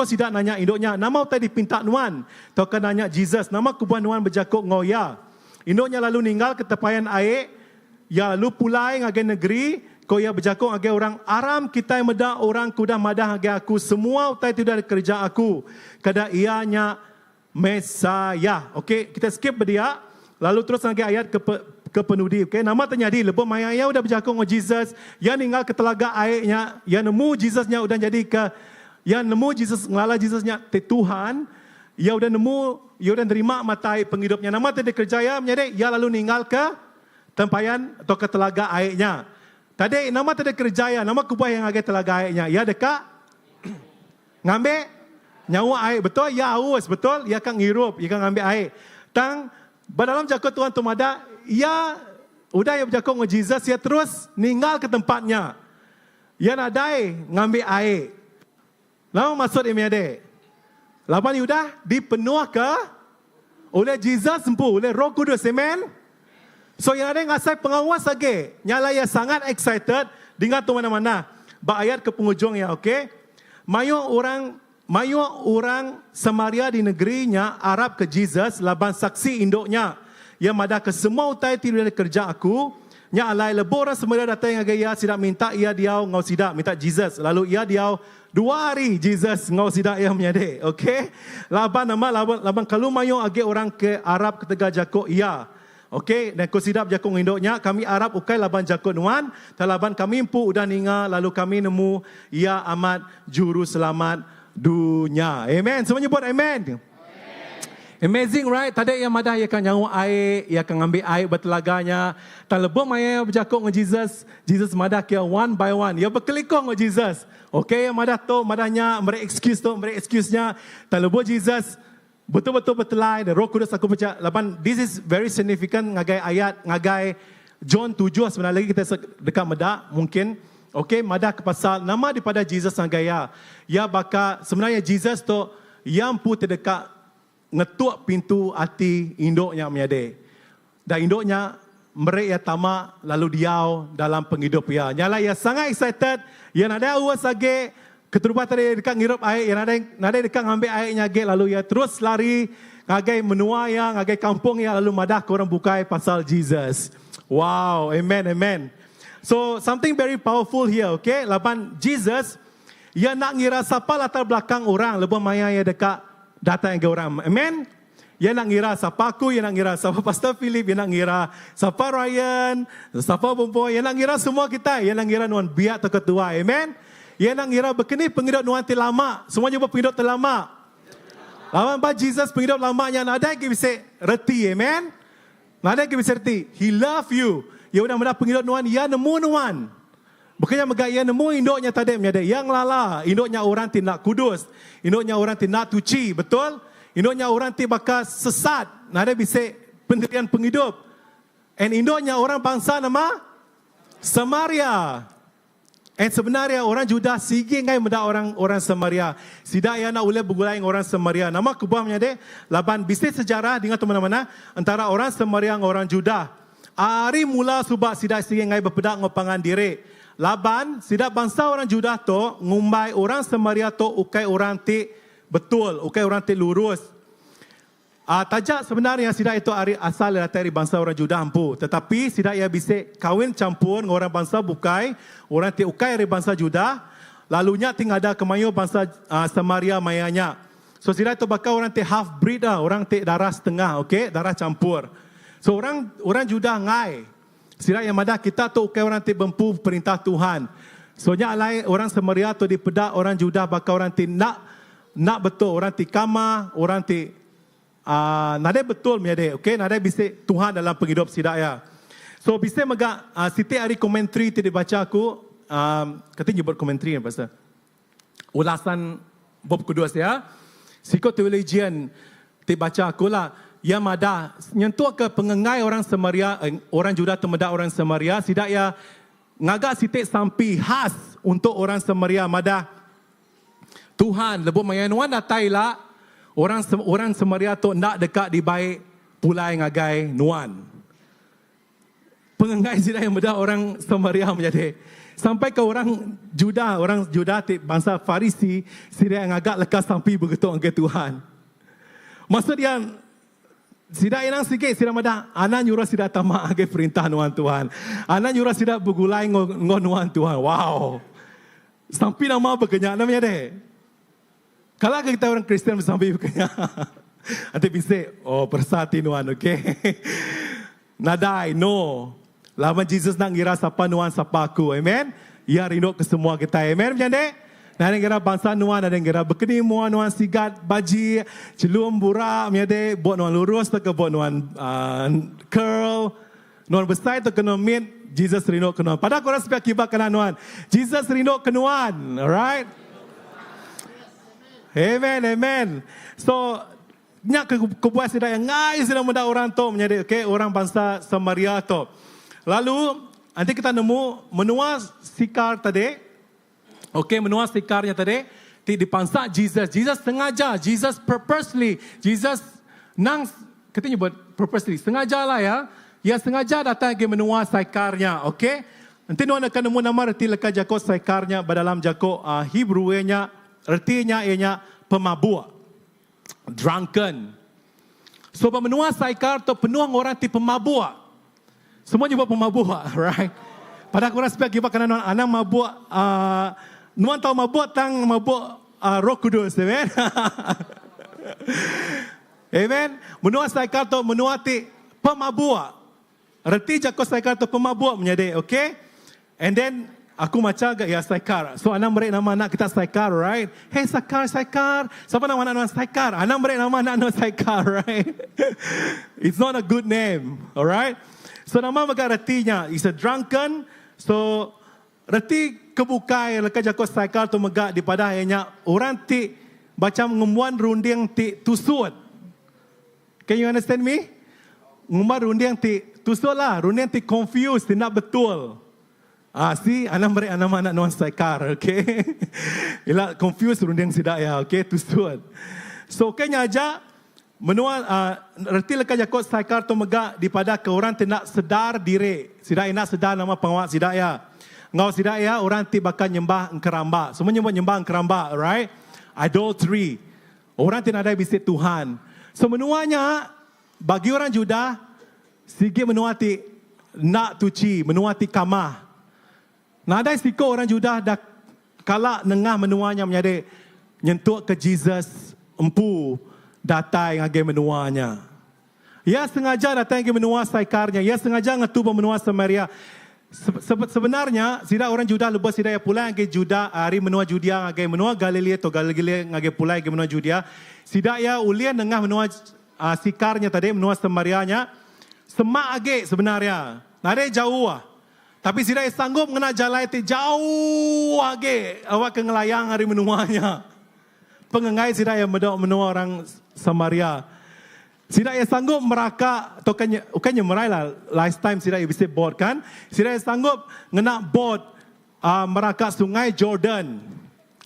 sidak nanya induknya, nama utai dipintak nuan. Toka nanya Jesus, nama kubuan nuan berjakuk ngo ia. Induknya lalu ninggal ke tepayan air. Ya lalu pulai ngagai negeri. Kau ia berjakuk ngagai orang Aram kita yang medak orang kudah madah ngagai aku. Semua utai tidak ada kerja aku. Kada ianya Mesaya. Okey, kita skip berdia. Lalu terus ngagai ayat ke penudi. Okey, nama terjadi. Lepas maya udah berjakuk dengan Jesus. Yang ninggal ke telaga airnya. Yang nemu Jesusnya udah jadi ke. Yang nemu Jesus, ngelala Jesusnya Tuhan. Ia udah nemu, ia udah terima matai penghidupnya. Nama tidak kerjaya menjadi. Ia lalu ninggal ke tempayan atau ke telaga airnya. Tadi nama tidak kerjaya, nama kubah yang agak telaga airnya. Ia dekat ngambil nyawa air, betul? Ya haus, betul? Ia akan ngirup, ia akan ngambil air. Tang, dalam jakut Tuhan Tumada, ia udah ia berjakut dengan Jesus, ia terus ninggal ke tempatnya. Ia nadai ngambil air. Lalu maksud ini ada. Lapan udah dipenuh ke oleh Jesus sempu, oleh Roh Kudus, amen? So yang ada ngasai pengawas lagi. Nyala ya sangat excited dengan tu mana-mana. Ba ayat ke penghujung ya, okey. Mayu orang Samaria di negerinya Arab ke Jesus laban saksi induknya. Yang madah ke semua utai tidak ada kerja aku. Nya alai lebo orang Samaria datang yang gaya sidak minta ia diau ngau sidak minta Jesus. Lalu ia diau 2 hari Jesus ngau sidak ia menyade. Okey. Laban kalau mayu age orang ke Arab ke Tegak Jakok ia. Okey, dan ko sidap jakung induknya, kami Arab ukai laban jakut nuan, talaban kami impu udah ninga, lalu kami nemu ia amat juru selamat dunia. Amen. Semua nyebut amen. Amazing, right? Tadi yang madah ia akan nyawa air, ia akan ambil air bertelaganya. Tak lebih maya berjakut dengan Jesus. Jesus madah kia one by one. Ia berkelikong dengan Jesus. Okey, yang madah tu, madahnya, mereka excuse-nya. Tak lebih Jesus betul-betul bertelai dan Roh Kudus aku baca lapan. This is very significant ngagai ayat ngagai John 7 sebenarnya lagi kita dekat medak mungkin. Okey, madah ke pasal nama daripada Jesus ngagai ya baka sebenarnya Jesus tu yang pu terdekat ngetuk pintu hati induknya menyade. Dan induknya mereka tamak lalu diau dalam penghidup ya. Nyala ya sangat excited, yang ada awas lagi keturupan tadi dekat ngirup air, yang ada dekat ngambil airnya lagi, lalu ya terus lari ngagai menua ya, ngagai kampung ya, lalu madah korang bukai pasal Jesus. Wow, amen, amen. So something very powerful here, okay? Lapan Jesus, ia nak ngira siapa latar belakang orang, lebih maya ya dekat datang ke orang, amen. Ia nak ngira siapa aku, ia nak ngira siapa Pastor Philip, ia nak ngira siapa Ryan, siapa Bombo, ia nak ngira semua kita, ia nak ngira nuan biak atau ketua, amen. Ia nak ngira berkini penghidup nuan terlama. Semua jumpa penghidup terlama. Lawan ba Jesus penghidup lamanya ada yang bisa reti, amen. Ada yang bisa reti. He love you. Ia udah mendapat penghidup nuan, ia nemu nuan. Bukannya megak ia nemu induknya tadi menyada. Yang lala, induknya orang tidak kudus. Induknya orang tidak tuci, betul? Induknya orang tidak bakal sesat. Ada bisa pendirian penghidup. And induknya orang bangsa nama Samaria. And sebenarnya orang Judah sigi ngai meda orang Samaria. Sidak ya nak ulai bergulai orang Samaria. Nama kubahnya deh. Laban bisnis sejarah dengan teman-teman antara orang Samaria dengan orang Judah. Ari mula subak sidak sigi ngai berpedak ngopangan diri. Laban sidak bangsa orang Judah tu ngumbai orang Samaria tu ukai orang ti betul, ukai orang ti lurus. Tajak sebenarnya sidak itu asal dari bangsa orang Judah ampu. Tetapi sidak ia bisa kawin campur dengan orang bangsa bukai. Orang ti ukai dari bangsa Judah. Lalunya tinggal ada kemayu bangsa Samaria mayanya. So sidak itu bakal orang ti half breed lah. Orang ti darah setengah, okay? Darah campur. So orang Judah ngai. Sidak yang madah kita tu ukai orang ti bempu perintah Tuhan. Soalnya alai orang Samaria tu dipedak orang Judah bakal orang ti nak betul. Orang ti kama, orang ti nada betul menyade, okey, nada bisa Tuhan dalam penghidup sidak ya. So bisa megak siti hari komentari tidak baca aku, katanya buat komentari ya pasal. Ulasan Bob Kudus ya. Siko theologian tidak baca aku lah. Yang ada nyentuh ke pengengai orang Samaria, orang Judah temedak orang Samaria, sidak ya ngagak sitik sampi khas untuk orang Samaria madah Tuhan lebo mayanuan datai lah orang Samaria tu nak dekat di baik pulai ngagai nuan. Pengengai sida yang madah orang Samaria menjadi sampai ke orang Juda bangsa Farisi sida yang agak lekas sampai begitu angkat Tuhan. Maksud dia sida inang sikit sida madah anak nyurah sida tamak angkat perintah nuan Tuhan. Anak nyurah sida bergulai ngon nuan Tuhan. Wow. Sampai nama berkenyak namanya deh. Kalau kita orang Kristen sampai berkenyak. Nanti bisa persati nuan, okay? Nadai, no. Lama Jesus nak ngira siapa nuan siapa aku. Amen. Ia rindu ke semua kita. Amen. Macam ni. Ada yang kira bangsa nuan, ada yang kira berkeni muan nuan sigat baji, celum burak, macam ni. Buat nuan lurus atau buat nuan curl. Nuan besar atau kena mid. Jesus rindu ke nuan. Pada korang sepiak kibak kena nuan. Jesus rindu ke nuan. Alright. Amen. Amen. So, nyak kebuat sida yang ngai sida muda orang tu menjadi okay, orang bangsa Samaria tu. Lalu nanti kita nemu menua sikar tadi. Okey, menua sikarnya tadi di pangsa Jesus. Jesus sengaja, Jesus purposely, Jesus nang katanya buat purposely, sengaja lah ya. Ya sengaja datang ke menua sikarnya, okey? Nanti nuan akan nemu nama reti lekat jako sikarnya dalam jako Hebrew-nya, artinya ianya pemabuk. Drunken. So menua sikar tu penuh orang ti pemabuk. Semua juga pemabuk, right? Pada korang sepiak kibak kerana anak mabuk, nuan tahu mabuk tang mabuk Roh Kudus, amen? Amen? Menua sikar tu menua ti pemabuk. Reti jako sikar tu pemabuk menjadi, okay? And then aku macam agak ya sikar. So anak mereka nama anak kita sikar, right? Hey sikar. Siapa nama anak sikar? Anak mereka nama anak sikar, right? It's not a good name, alright? So nama mereka retinya is a drunken. So reti kebukai lekat jako sikar tu megak di pada hanya orang ti macam ngumuan runding ti tusut. Can you understand me? Ngumuan runding ti tusut lah. Runding ti confused, tidak betul. Anak mereka nama anak nuan sikar, okay? Ila confused runding sidak ya, okay? Tusut. So kayaknya aja menua reti lekat jako sikar tu megak di pada ke orang tidak sedar diri. Sidak nak sedar nama pengawak sidak ya. Ngau sidak ya orang ti bakal nyembah engkeramba. Semua nyembah engkeramba, right? Adultery. Orang tidak ada bisik Tuhan. So menuanya bagi orang Juda sikit menua ti nak tuci, menua ti kamah. Nadai siko orang Juda dah kalak nengah menuanya menjadi nyentuh ke Jesus empu datai ngage menuanya. Ia sengaja datang ke menua sikarnya. Ia sengaja ngetu menua Samaria. Sebenarnya sida orang Juda lebih sida ya pula ngage Juda hari menua Judea ngage menua Galilea atau Galilea ngage pula ngage menua Judea. Sida ya ulian nengah menua sikarnya tadi menua Samarianya. Semak age sebenarnya. Nadai jauh ah. Tapi sida sanggup ngena jalan itu jauh age awak ke ngelayang hari menuanya. Pengengai sida yang menua orang Samaria. Sida yang sanggup meraka atau bukannya merai lah last time sida yang bisa board kan. Sida yang sanggup ngena board meraka sungai Jordan.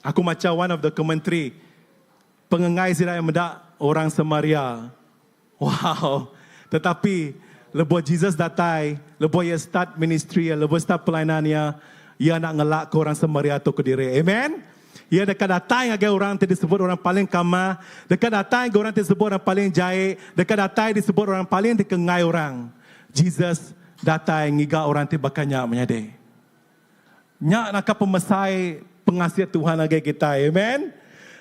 Aku macam one of the commentary. Pengengai sida yang mendak orang Samaria. Wow. Tetapi lepas Jesus datai, lepas ia start ministry, lepas start pelayanannya, ia nak ngelak ke orang Samaria tu ke diri. Amen? Ia dekat datang ke orang yang disebut orang paling kamah, dekat datang ke orang yang disebut orang paling jahit, dekat datang disebut orang paling dikengai orang. Jesus datang ngiga orang yang bakanya menyade. Nyak nak pemesai pengasihat Tuhan lagi kita. Amen?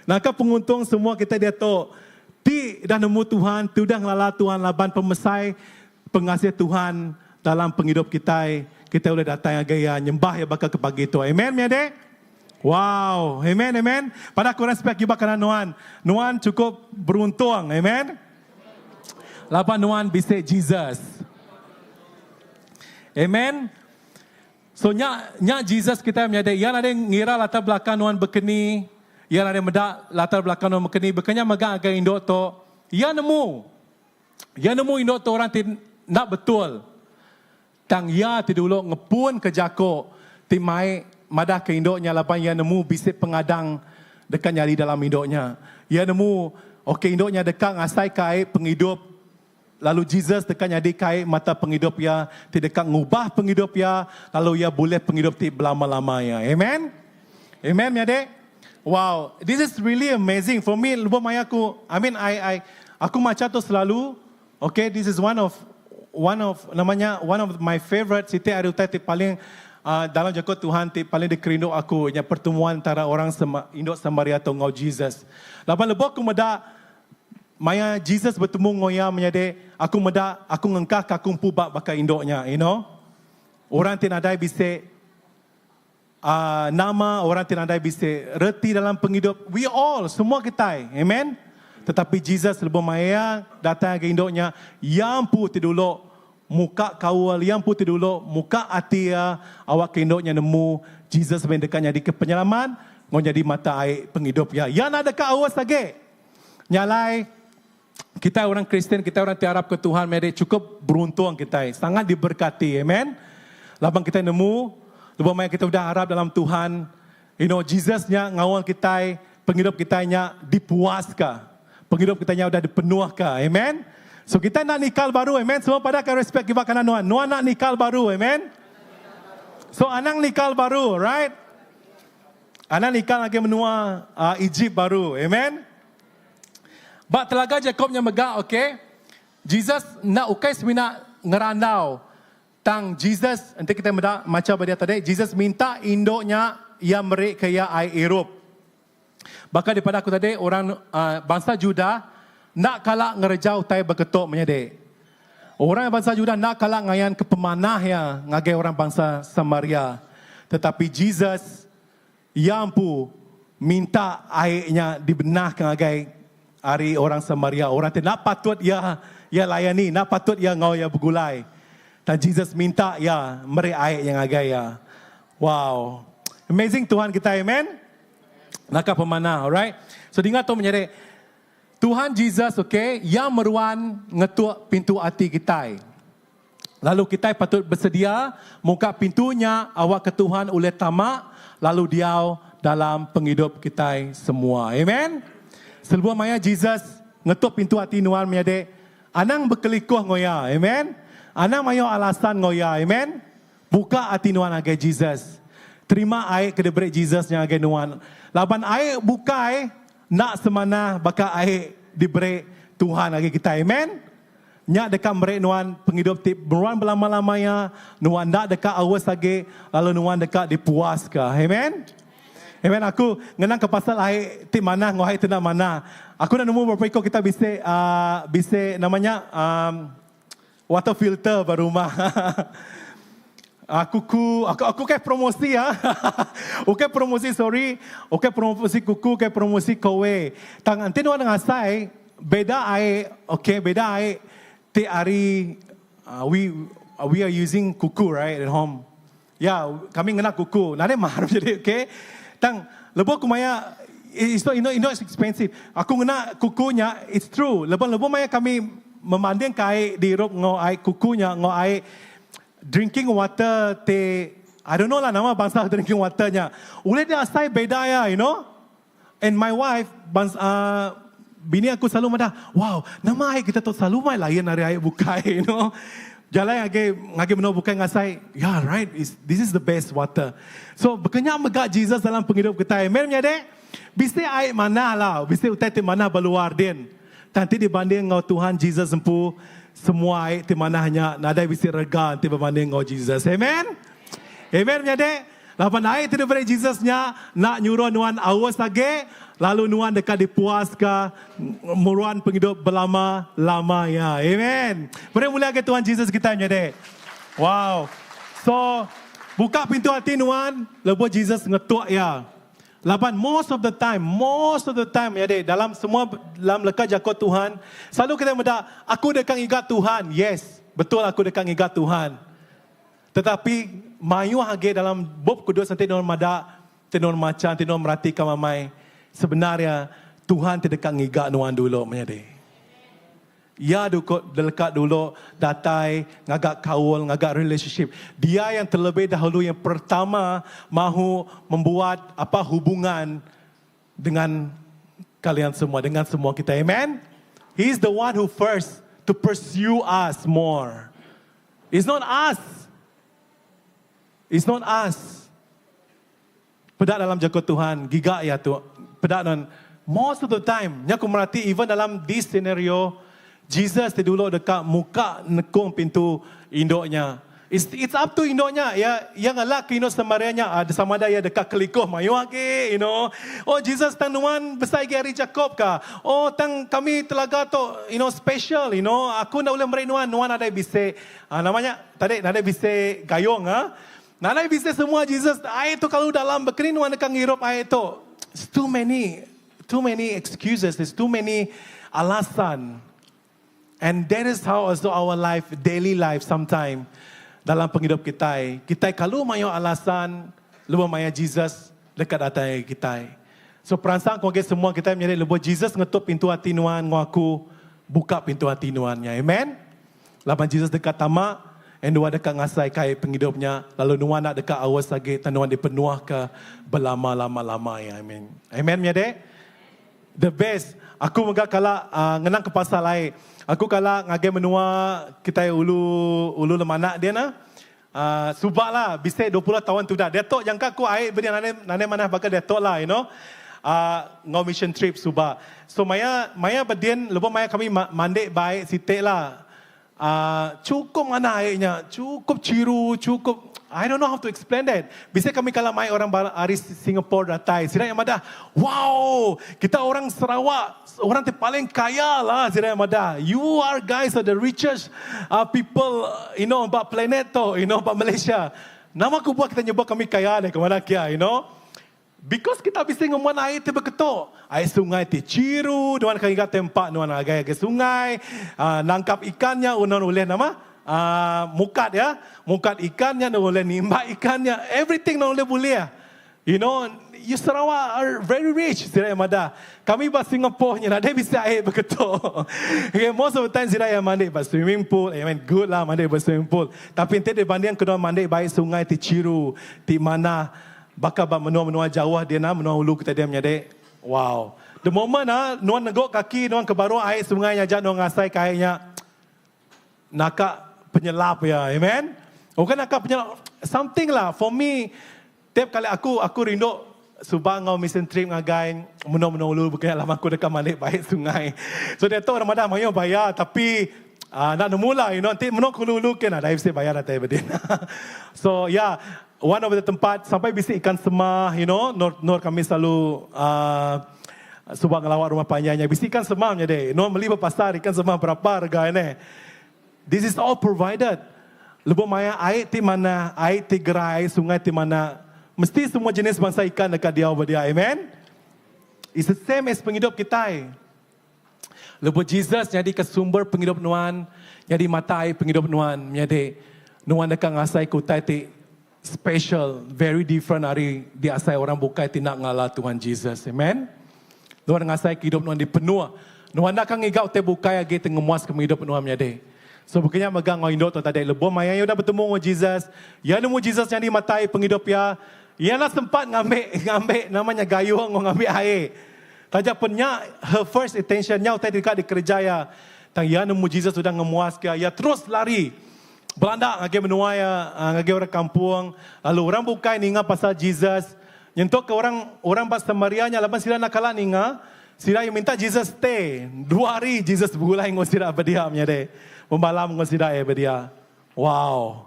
Nak penguntung semua kita dia tu. Ti dah nemu Tuhan, tu dah ngelala Tuhan laban pemesai pengasihat Tuhan dalam penghidup kita. Kita boleh datang gaya nyembah ya bakal ke pagi itu. Amen, miade? Wow, amen, amen. Pada korang sepiak kibak kerana Nuan cukup beruntung, amen. Lapan Nuan bisik Jesus. Amen. So nya Jesus kita miade. Yang ada ngira latar belakang Nuan berkeni. Yang ada medak latar belakang Nuan berkeni. Bekanya megang agak indok tu. Yang nemu indok tu orang nak betul. Tang ya ti dulu ngepun ke jako timai madah ke indoknya lapan ia nemu bisik pengadang dekat nyali dalam indoknya. Ia nemu okey indoknya dekat ngasai kai penghidup. Lalu Jesus dekat nyadi kai mata penghidup ia dekat ngubah penghidup ia lalu ia boleh penghidup ti belama-lamanya. Amen. Amen ya dek. Wow, this is really amazing for me. Lupa maya aku, aku macam tu selalu. Okay, this is one of my favorite. Siti hari utai paling dalam jakut Tuhan paling dikerindu aku nya pertemuan antara orang Indok Samaria atau ngau Jesus. Lapan lebok aku meda maya Jesus bertemu ngoya menyade aku meda aku ngengkah kakung pubak baka Indoknya, you know. Orang tinadai bisa nama, orang tinadai bisa reti dalam penghidup. We all, semua kita, amen. Tetapi Jesus lebih maya datang ke Indoknya yang putih dulu muka kawal yang putih dulu muka hati ya awak ke Indoknya nemu Jesus mendekatnya di kepenyelaman mau jadi mata air penghidup ya. Yang nak dekat awas lagi. Nyalai kita orang Kristen, kita orang tiarap ke Tuhan, mereka cukup beruntung kita, sangat diberkati, amen. Lapang kita nemu, lebih banyak kita sudah harap dalam Tuhan, you know, Jesusnya ngawal kita, penghidup kitanya dipuaskan, penghidup kitanya sudah dipenuhkan, amen. So kita nak nikah baru, amen. Semua pada akan respect kita kanan Nuan. Nuan nak nikah baru, amen. So anang nikah baru, right? Anang nikah lagi menua Egypt baru, amen. Bak telaga Jacobnya megak, okay? Jesus nak ukai semina ngerandau. Tang Jesus, nanti kita macam dia tadi, Jesus minta indoknya ia merik ke ia air Eropa. Bahkan daripada aku tadi, orang bangsa Juda nak kalah ngerejau tai berketuk menyedek. Orang bangsa Juda nak kalah ngayan ke pemanah ya, ngagai orang bangsa Samaria. Tetapi Jesus yang pu minta airnya dibenahkan ngagai hari orang Samaria. Orang tu nak patut ya layani, nak patut ya ngau ya bergulai. Dan Jesus minta ya meri air yang agai ya. Wow. Amazing Tuhan kita, amen. Nakah pemanah, alright. So dengar tu menyedek. Tuhan Jesus, okay, yang meruan ngetuk pintu hati kita. Lalu kita patut bersedia muka pintunya awak ke Tuhan oleh tamak, lalu dia dalam penghidup kita semua. Amen. Selebua maya Jesus ngetuk pintu hati Nuan menyade, anang berkelikuh ngoya, amen. Anang mayo alasan ngoya, amen. Buka hati Nuan agai Jesus. Terima air ke debret Jesus yang agai Nuan. Laban air buka nak semana baka air diberi Tuhan agai kita, amen. Nyak dekat merek Nuan penghidup tip Nuan berlama-lamanya, Nuan nak dekat awas lagi, lalu Nuan dekat dipuaskan, amen. Amen. Aku ngenang ke pasal air tip mana ngohai tena mana. Aku nak nemu berapa ikut kita bisa namanya water filter baru rumah. Aku kayak promosi ya. Oke promosi sorry. Oke promosi kuku, oke promosi kowe. Tang nanti Nuan ngasai beda air, okay, beda air ti hari we are using kuku right at home. Ya, kami ngenak kuku. Nade mahal jadi okay. Tang lebo kumaya it's not expensive. Aku ngena kukunya, it's true. Lebo maya kami memandang kai di Europe ngoai kukunya ngoai drinking water te I don't know lah nama bangsa drinking waternya. Ule dia asai beda ya, you know. And my wife bini aku selalu mada, wow, nama air kita tu selalu mai lain dari air bukai, you know. Jalan ngage menau bukai ngasai, yeah right, this is the best water. So berkenyak megak Jesus dalam penghidup kita. Amen dek. Bisa air mana lah, bisa utai ti mana baluar din. Nanti dibanding ngau Tuhan Jesus empu semua air ti mana hanya nadai bisa rega nanti berbanding ngau Jesus. Amen. Amen dek. Lapan air ti diberi Jesusnya nak nyuruh Nuan awas lagi. Lalu Nuan dekat dipuaskan, meruan penghidup berlama-lama ya. Amen. Beri mulia ke Tuhan Jesus kita dek. Wow. So, buka pintu hati Nuan, lepas Jesus ngetuk ya. Lapan most of the time ya dek, dalam semua dalam lekat jakut Tuhan, selalu kita mendak, aku dekat ingat Tuhan. Yes, betul aku dekat ingat Tuhan. Tetapi mayu hage dalam bab kudus nanti Nuan mada, tenor macam, tenor merhatikan mamai. Sebenarnya Tuhan terdekat ngigak Nuan dulu menyade. Ya dekat dulu datai ngagak kaul, ngagak relationship. Dia yang terlebih dahulu yang pertama mahu membuat hubungan dengan kalian semua, dengan semua kita. Amen. He's the one who first to pursue us more. It's not us. It's not us. Pedak dalam jaga Tuhan, gigak ya tu. Pedak dan most of the time, nya aku merhati even dalam this scenario, Jesus di dulu dekat muka nekung pintu indoknya. It's up to indoknya. Ya, yang alak ke indok Samarianya ada sama ada ya dekat kelikoh mayu ke, Oh Jesus tang nuan besar hari Jacob ka. Oh tang kami telaga tu, special, Aku nak boleh merai nuan ada bisa. Namanya tadi ada bisa gayung Nanai bisa semua Jesus. Air tu kalau dalam berkerin nuan dekat ngirup air tu. It's too many excuses. There's too many alasan. And that is how also our life, daily life sometimes dalam penghidup kita. Kita kalau mayo alasan, lupa maya Jesus dekat atas kita. So perasaan kau semua kita menjadi lupa Jesus ngetup pintu hati nuan, ngaku buka pintu hati nuannya. Amen. Lapan Jesus dekat tamak, and nuan dekat ngasai kai penghidupnya, lalu nuan nak dekat awas lagi, dan nuan dipenuh ke berlama-lama ya. Amen. Amen menjadi. The best. Aku mengak kala ngenang ke pasal lain. Aku kala ngage menua kita ulu lemanak dia subak lah bisa 20 tahun tu dah. Dia tok yang aku air beri nane mana bakal dia tok lah ngau mission trip subak. So maya berdien lepas maya kami mandek baik sitek lah. Cukup mana airnya, cukup ciru, cukup I don't know how to explain that. Bisa kami kalau mai orang dari Singapore datai, sira yang madah, wow, kita orang Sarawak, orang paling kaya lah sira yang madah. You are guys are the richest people, about planet to, about Malaysia. Nama aku buat kita nyebut kami kaya deh kemana kia, Because kita bisa ngomong air tu berketuk. Air sungai tu ciru, nuan kan ingat tempat nuan agak ke sungai, nangkap ikannya, unan oleh nama mukat ya, mukat ikannya, boleh nimba ikannya, everything boleh. You Sarawak are very rich, Siraya Mada. Kami bahas Singapore, ada bisa air berketuk. Okay, most of the time Siraya mandi bahas swimming pool, good lah mandi bahas swimming pool. Tapi nanti dibanding kedua mandi baik sungai ti ciru, ti mana, bakal menua jauh dia menua hulu kita dia menyadek. Wow. The moment nuan negok kaki, nuan ke baru air sungai nyajak nuan ngasai kayaknya nakak penyelap ya, amen. Bukan nakak penyelap, something lah. For me, tiap kali aku rindu subang ngau mission trip ngagai menua ulu bukan lama aku dekat malik baik sungai. So dia tahu Ramadan mayo bayar tapi nak mula nanti menua ulu kan ada bisa bayar nanti bedin. So yeah, one of the tempat sampai bisa ikan semah, Nor kami selalu subang ngelawat rumah panjangnya. Bisa ikan semahnya deh. Nor beli pasar ikan semah berapa harga ini. This is all provided. Lepas maya air di mana, air di gerai, sungai di mana, mesti semua jenis bangsa ikan dekat dia berdia. Amen. It's the same as penghidup kita. Lepas Jesus jadi ke sumber penghidup nuan, jadi mata air penghidup nuan, jadi nuan dekat ngasai kutai ti special, very different dari di asai orang bukai ti nak ngalah Tuhan Jesus. Amen. Nuan ngasai hidup nuan dipenuh. Nuan nak kang igau te bukai agi te ngemuas ke hidup nuan jadi. So bukannya megang ngau indok tu tadi lebih maya yang dah bertemu dengan Jesus. Ya nemu Jesus yang di matai penghidup ya. Ya nak sempat ngambil namanya gayung ngambil air. Tajak punya her first attentionnya tadi dekat di kerja ya. Tang ya nemu Jesus sudah ngemuas ke ya terus lari. Belanda ngage menua ya ngage orang kampung. Lalu orang bukai ninga pasal Jesus. Nyentok ke orang pas Samarianya laban sila nakala ninga. Sila yang minta Jesus stay. 2 hari Jesus berulai ngau sila berdiamnya deh. Membalam mengonsider dia. Wow.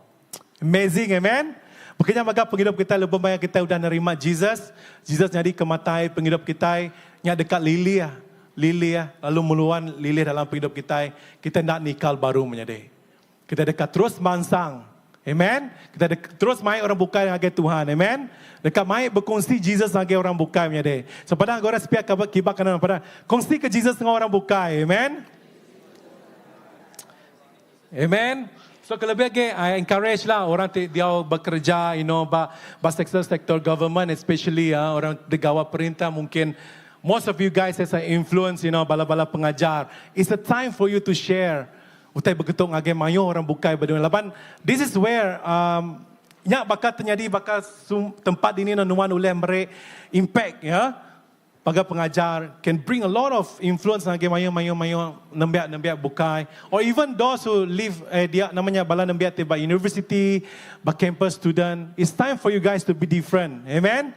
Amazing, amen. Bukannya maka penghidup kita lebih banyak kita sudah nerima Jesus. Jesus jadi kematai penghidup kita. Yang dekat lili ya. Lalu meluan lili dalam penghidup kita. Kita nak nikal baru menjadi. Kita dekat terus mansang. Amen. Kita terus mai orang bukai dengan Tuhan. Amen. Dekat mai berkongsi Jesus dengan orang bukai menjadi. So pada agora sepiak kibak kanan pada kongsi ke Jesus dengan orang bukai. Amen. Amen. So kelebih lagi, I encourage lah orang dia bekerja, sektor government, especially orang di gawat perintah mungkin most of you guys has an influence, bala-bala pengajar. It's a time for you to share. Utai begitu ngage mayo orang bukai berdua laban. This is where nya bakal terjadi bakal tempat ini nuan oleh mereka impact ya. Baga pengajar can bring a lot of influence ngage mayo nembiak bukai, or even those who live dia namanya bala nembiak tiba university, ba campus student. It's time for you guys to be different. Amen.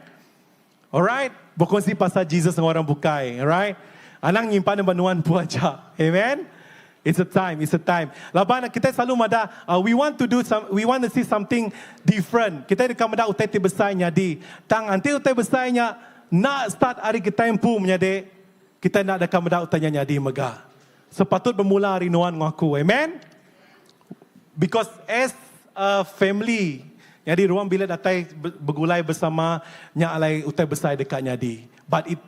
Alright, berkongsi pasal Jesus dengan orang bukai, alright? Anang nyimpan banuan puaja. Amen. It's a time. Laban kita selalu ada we want to see something different. Kita dekat ada utai ti besarnya di. Tang anti utai besarnya nak start hari kita empu menyade. Kita nak dekat ada utainya di mega. Sepatut bermula hari nuan ngaku. Amen. Because as a family, jadi ruang bila datai bergulai bersama nya alai utai besar dekatnya di. But it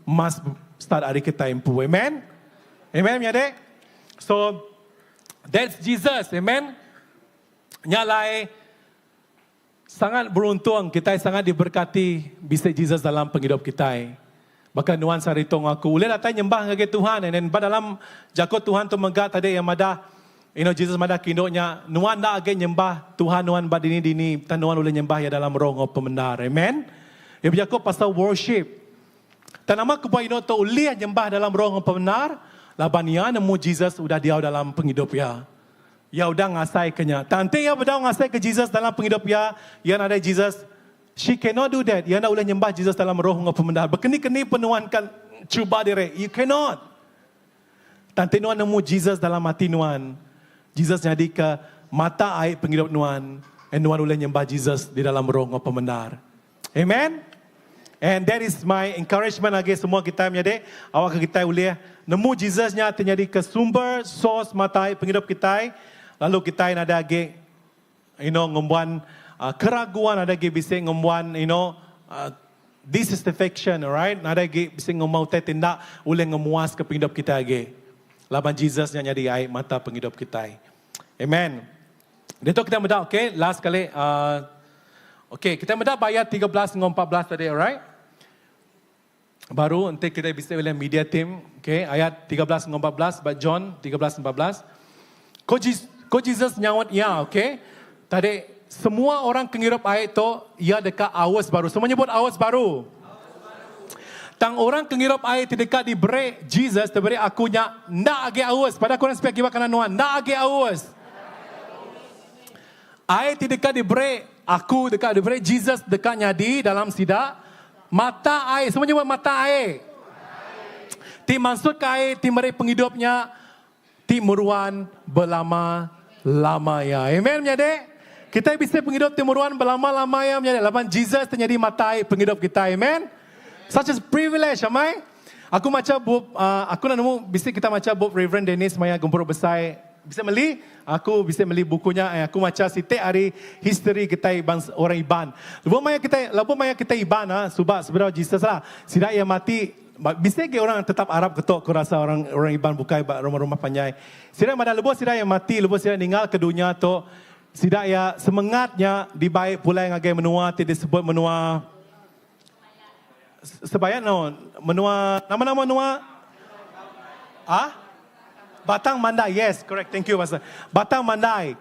must start hari kita empu. Amen. Amen menyade. So, that's Jesus, amen. Nyalai sangat beruntung, kita sangat diberkati bisa Jesus dalam penghidup kita. Bahkan nuan saritong aku, uleh datang nyembah ngage Tuhan, dan dalam jago Tuhan tu megat tadi yang mada, Jesus mada kindonya, nuan dah age nyembah Tuhan nuan bad dini, tan nuan uleh nyembah ya dalam roh pembenar, amen. Ya berjago pasal worship. Tan nama ku tu uleh nyembah dalam roh pembenar. Laban ya nemu Jesus udah dia dalam penghidup ya. Ya udah ngasai kenya. Tante ya udah ngasai ke Jesus dalam penghidup ya. Ya ada Jesus. She cannot do that. Ya nak boleh nyembah Jesus dalam roh ngau pemendar. Berkeni-keni penuan kan cuba dire. You cannot. Tante nuan nemu Jesus dalam hati nuan. Jesus jadi ke mata air penghidup nuan. And nuan boleh nyembah Jesus di dalam roh ngau pemendar. Amen. And that is my encouragement lagi semua kita menyade. Awak kita boleh nemu Jesusnya terjadi ke sumber, source mata penghidup kita. Lalu kita ada lagi, ngombuan keraguan, ada lagi bisa ngombuan, dissatisfaction, alright? Ada lagi bisa ngomong tindak boleh ngemuas ke penghidup kita lagi. Laban Jesusnya jadi air mata penghidup kita. Amen. Itu kita mudah, okay? Last kali, okay, kita mudah bayar 13 dengan 14 tadi, alright? Baru nanti kita bisa oleh media team, okay? Ayat 13 dengan 14, John 13 14. Ko Jesus nyawat ya, okay? Tadi semua orang penghidup ayat itu ia dekat awas baru. Semuanya buat awas baru. Tang orang penghidup ayat dekat diberi Jesus, diberi akunya nak age awas. Pada aku nak speak kiba kanan nuan, nak age awas. Ayat dekat diberi aku dekat diberi Jesus dekatnya di dalam sidak. Mata air, semuanya buat mata air. Ti maksud ke air, ti meri penghidupnya, ti muruan berlama-lama ya. Amen menyade? Kita bisa penghidup ti muruan berlama-lama ya menyade. Laban Jesus terjadi mata air penghidup kita. Amen? Such a privilege, amai? Aku macam aku nak nemu, bisa kita macam Bob Reverend Dennis Maya Gempur Besar. Bisa beli, aku bisa beli bukunya. Aku macam sitik hari history kita orang Iban. Lepas maya kita Iban, sebab sebenarnya Jesus lah. Sidak yang mati, bisa ke orang tetap Arab ketok. Aku rasa orang Iban bukai rumah-rumah panjai. Sidak ada lepas sidak yang mati, lepas sidak meninggal ke dunia tu. Sidak ya semangatnya dibaik pula yang agak menua, tidak disebut menua. Sebayang menua, nama-nama menua. Batang Mandai, yes, correct. Thank you, Pastor. Batang Mandai,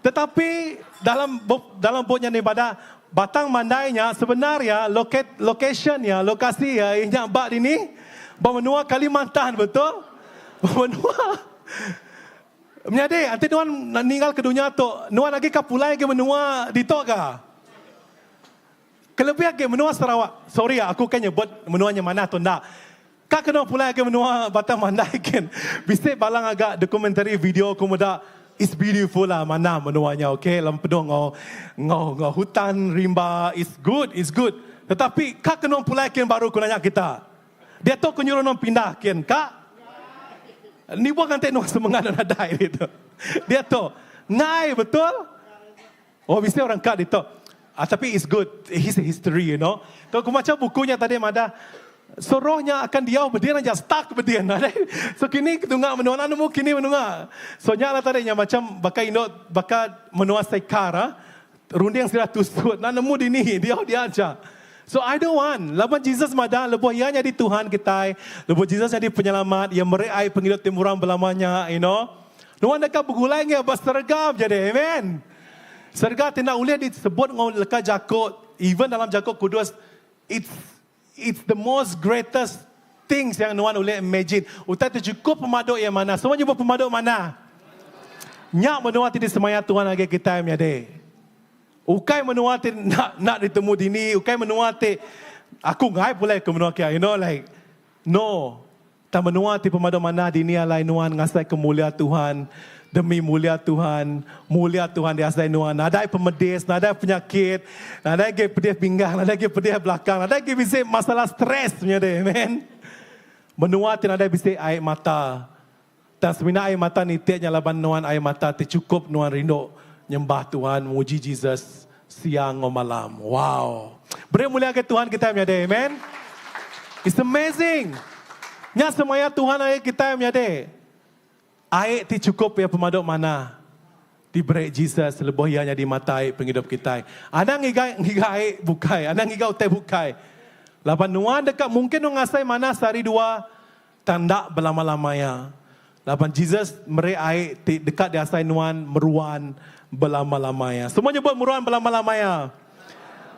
tetapi dalam buatnya ni pada Batang Mandainya sebenarnya lokasi ya yang bak ini benua Kalimantan, betul? Benua. Menyade, nanti nuan meninggal ke dunia tu, nuan lagi kapulai ke benua di tok ka? Kelebihan ke benua Sarawak. Sorry aku kan nyebut benuanya mana tu ndak. Kak kena pula ke menua Batang Mandai kan. Bisa balang agak dokumentari video kemudian it's beautiful lah mana menuanya, okay? Lampedong ngau hutan rimba, it's good. Tetapi kak kena pula kan baru kunanya kita. Dia tu kunyuruh nom pindah kan kak. Ni bukan tekno semangat dan ada itu. Dia tu ngai betul. Oh bisa orang kak itu. Tapi it's good. It's a history, Tu aku macam bukunya tadi ada. So rohnya akan diau berdiri aja stuck berdiri. So kini ketungak menua nemu kini menua. So nyala tadi nya macam bakai menua saikara. Rundi yang sudah tusut. Nemu di ni dia aja. So I don't want. Laban Jesus madah, lebuh ia jadi Tuhan kita, lebuh Jesus jadi penyelamat, yang mereai penghidup timurang belamanya, you know. Nuan dekat bergulai nge bas sergam jadi, amen. Serga tidak boleh disebut ngau lekat Jakub, even dalam Jakub Kudus, it's the most greatest things yang nuan boleh imagine. Utai tu cukup pemaduk yang mana? Semua jumpa pemaduk mana? Nyak menua tidak semaya Tuhan lagi kita yang ada. Ukai menua ti nak ditemu dini, ukai menua ti aku ngai boleh ke menua kia, you know, like no. Tak menua ti pemaduk mana dini alai nuan ngasai kemuliaan Tuhan, demi mulia Tuhan di asai nuan. Nadai pemedis, nadai penyakit, nadai ke pedih pinggang, nadai ke pedih belakang, nadai ke bisa masalah stres punya deh, amen. Menua ti nadai bisa air mata. Dan semina air mata ni tiapnya laban nuan air mata ti cukup nuan rindu nyembah Tuhan, muji Jesus siang atau malam. Wow. Beri mulia ke Tuhan kita punya deh, amen. It's amazing. Nya semaya Tuhan ayat kita punya deh. Ayat ti cukup ya pemaduk mana? Diberi Jesus lebih ianya di mata ayat penghidup kita. Ada ngiga ayat bukai, ada ngiga utai bukai. Lapan nuan dekat mungkin ngasai mana sehari dua tanda belama-lamanya. Lapan Jesus meri ayat dekat di asai nuan meruan belama-lamanya. Semuanya buat meruan belama-lamanya.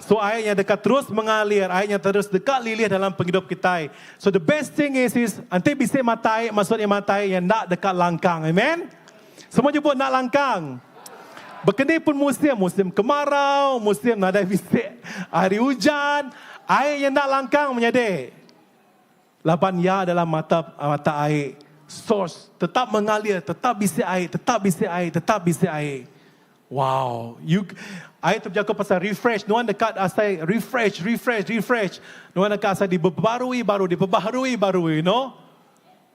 So ayatnya dekat terus mengalir, ayatnya terus dekat lilih dalam penghidup kita. So the best thing is nanti bisa matai, maksudnya matai yang nak dekat langkang. Amen. Semuanya buat nak langkang. Berkenai pun musim kemarau, musim nada bisik, hari hujan, ayat yang nak langkang menyade. Lapan ya dalam mata air, source tetap mengalir, tetap bisik air, tetap bisik air, tetap bisik air. Wow, ayat tu bercakap pasal refresh. Nuan dekat asai refresh. Nuan dekat asai diperbarui baru, you know.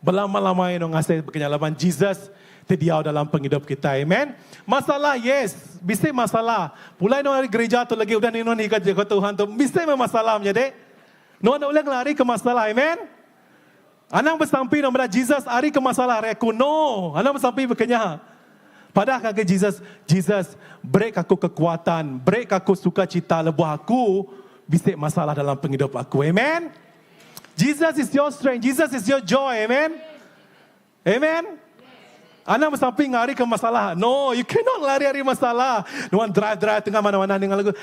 Berlama-lama you know ngasai berkenyalaman Jesus terdiau dalam penghidup kita, amen. Masalah, yes, bisa masalah. Pulai nuan dari gereja tu lagi udah nuan ikat jaga Tuhan tu, bisa masalah menjadi. Nuan nak ulang lari ke masalah, amen. Anang bersampai nama Jesus hari ke masalah reku no. Anang bersampai berkenyah. Padahal kata Jesus break aku kekuatan, break aku sukacita, lebuh aku bisik masalah dalam penghidup aku. Amen. Jesus is your strength, Jesus is your joy. Amen. Amen. Anak bersamping hari ke masalah. No, you cannot lari hari masalah. Nuan drive tengah mana-mana dengan lagu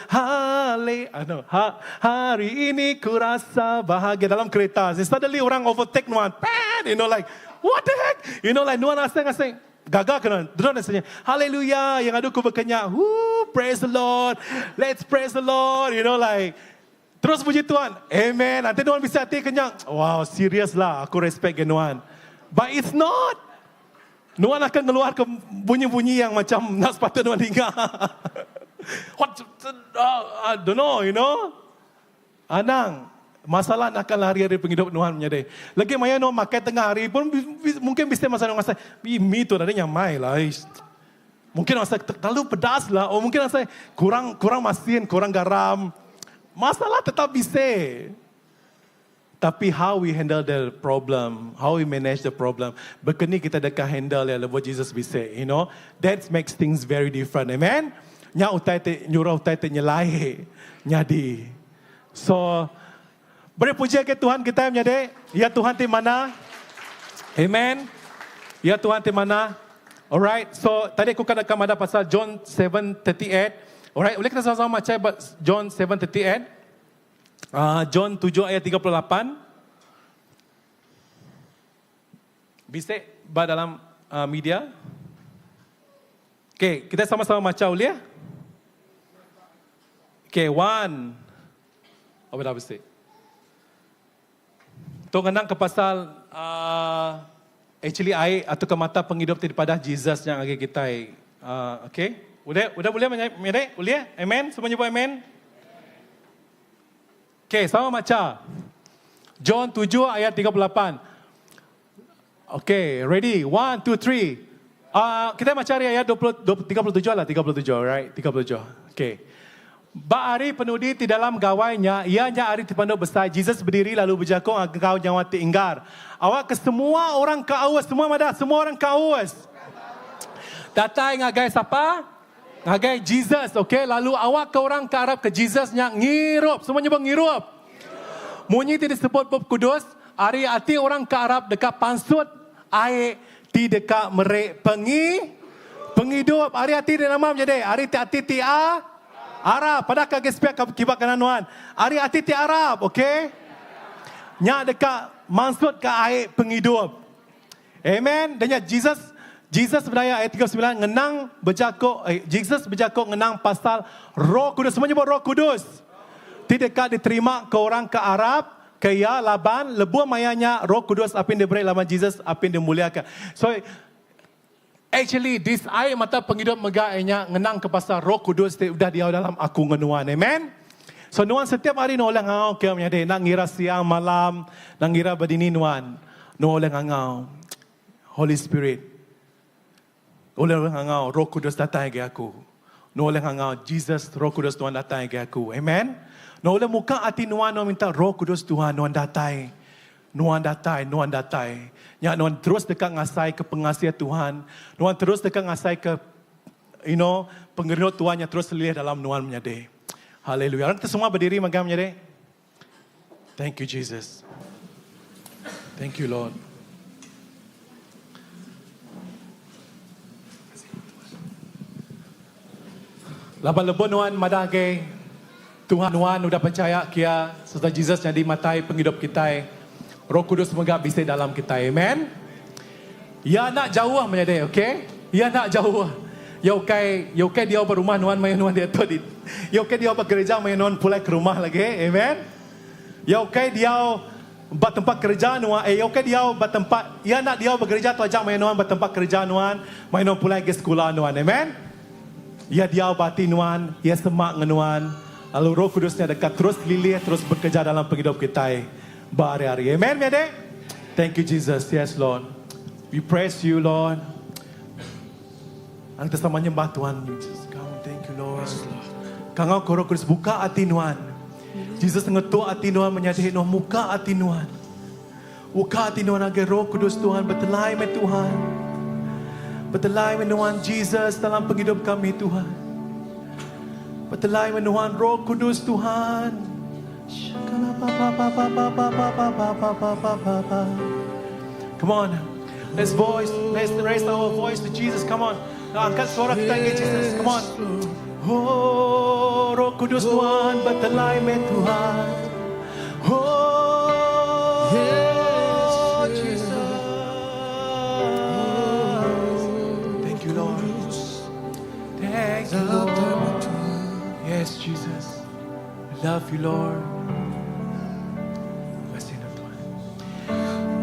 hari ini ku rasa bahagia dalam kereta. Suddenly orang overtake nuan. You know like what the heck? You know like nuan asing. Gagal kena. Drone rasanya. Haleluya. Yang ada ku berkenyak. Praise the Lord. Let's praise the Lord. You know like. Terus puji Tuhan. Amen. Nanti Nuan bisa hati kenyang. Wow, serius lah. Aku respect Nuan. But it's not. Nuan akan keluar ke bunyi-bunyi yang macam nak sepatut Nuan dengar. What? I don't know, you know. Anang. Masalah nak akan lari hari penghidup Nuhan punya deh. Lagi maya no makan tengah hari pun mungkin bisa masalah ngasai. Mi tu ada nyamai lah. Mungkin ngasai terlalu pedas lah. Oh mungkin ngasai kurang masin, kurang garam. Masalah tetap bisa. Tapi how we handle the problem, how we manage the problem. Berkini kita dekat handle ya lepas Jesus bisa. You know, that makes things very different. Amen. Nya utai te nyurau utai te nyelai nyadi. So beri puji ke Tuhan kita menyade. Ya Tuhan di mana? Amen. Ya Tuhan di mana? Alright. So tadi aku akan ada pasal John 7:38. Alright. Boleh kita sama-sama baca John 7:38? John 7 ayat 38. Bisa dalam media? Okay, kita sama-sama baca boleh? Okay, 1. Apa dah bisa? Tu kenang ke pasal actually air atau ke mata penghidup daripada Jesus yang agak kita. Okay? Udah boleh menyedek? Boleh? Amen? Semuanya buat amen? Okay, sama baca. John 7 ayat 38. Okay, ready? 1, 2, 3. Kita baca ayat 37 lah. 37, right? 37. Okay. Hari penudi di dalam gawainya, ianya hari dipandu besar. Jesus berdiri lalu berjakong engkau nyawa tinggar. Awak ke semua orang kaus, semua orang kaus. Datang ngagai siapa? Ngagai Jesus, okay? Lalu awak ke orang ke Arab ke Jesusnya ngirup. Semuanya bang ngirup. Munyi ti disebut Bab Kudus. Hari hati orang ke Arab dekat pansut air ti dekat merek penghidup. Hari hati dia nama menjadi. Hari hati ti Arab. Pada kaget spek kibat kanan nuan. Hari hati ti Arab, okay? Nya dekat mansut ke air penghidup. Amen. Dan Jesus berdaya ayat 39 ngenang berjakok Jesus berjakok ngenang pasal Roh Kudus. Semuanya buat Roh Kudus. Tidak diterima ke orang ke Arab, ke ya Laban, lebuh mayanya Roh Kudus apa yang diberi laban Jesus, apa yang dimuliakan. So actually this air mata penghidup megahnya ngenang ke pasal Roh Kudus sudah dia dalam aku ngenuan. Amen. So nuan setiap hari no oleh ngau ke menyade nak ngira siang malam, nak ngira badini nuan. No oleh ngau. Holy Spirit. Oleh ngau Roh Kudus datang ke aku. No oleh ngau Jesus Roh Kudus Tuhan datang ke aku. Amen. No oleh muka hati nuan no minta Roh Kudus Tuhan nuan datang. Nuan datang. Ya nuan terus dekat ngasai ke pengasihan Tuhan. Nuan terus dekat ngasai ke pengerut Tuhan yang terus lihat dalam nuan menyade. Haleluya. Kita semua berdiri magam menyade. Thank you Jesus. Thank you Lord. Laban lebon nuan madage Tuhan nuan udah percaya kia serta Jesus jadi matai penghidup kita. Roh Kudus semoga bisa dalam kita. Amen. Ya nak jauh menyade, okey? Ya nak jauh. Ya okey dia berumah nuan main nuan dia tadi. Ya okey dia bekerja main nuan pulang ke rumah lagi. Amen. Ya okey dia buat tempat kerja nuan. Ya okey dia buat tempat. Ya nak dia bekerja tu ajak main nuan buat tempat kerja nuan. Main nuan pulang ke sekolah nuan. Amen. Ya dia bati nuan, ya semak ngenuan. Lalu Roh Kudusnya dekat terus lilih, terus bekerja dalam penghidup kita berhari-hari. Amen, Mede? Thank you Jesus. Yes, Lord. We praise you, Lord. Kita sama nyembah Tuhan. Thank you, Lord. Kangau Roh Kudus buka hati nuan. Jesus ngetuk hati nuan menyadari nuan muka hati nuan. Buka hati nuan agar Roh Kudus Tuhan bertelai met Tuhan. Bertelai menuan Jesus dalam penghidup kami Tuhan. Bertelai menuan Roh Kudus Tuhan. Come on. Let's raise our voice to Jesus. Come on. Angkat suara kita ke Jesus. Come on. Oh, Roh Kudus Tuhan bertelai met Tuhan. Oh, Jesus. Thank you, Lord. Yes, Jesus. I love you, Lord.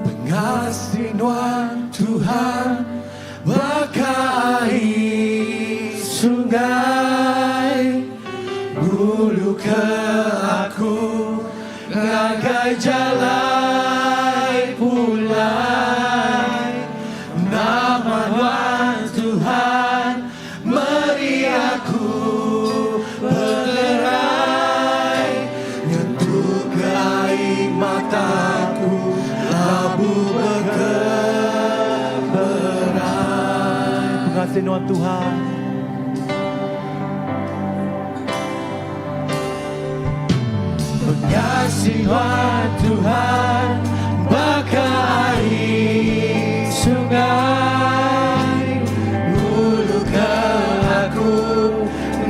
Pengasihan Tuhan bagai sungai, bulu ke aku bagai jalan pulang. Nama Tuhan beri aku bergerai, nyentuh air mataku, labu bergerai. Pengasihan Tuhan. Pengasihan Tuhan bagai sungai, bulu ke aku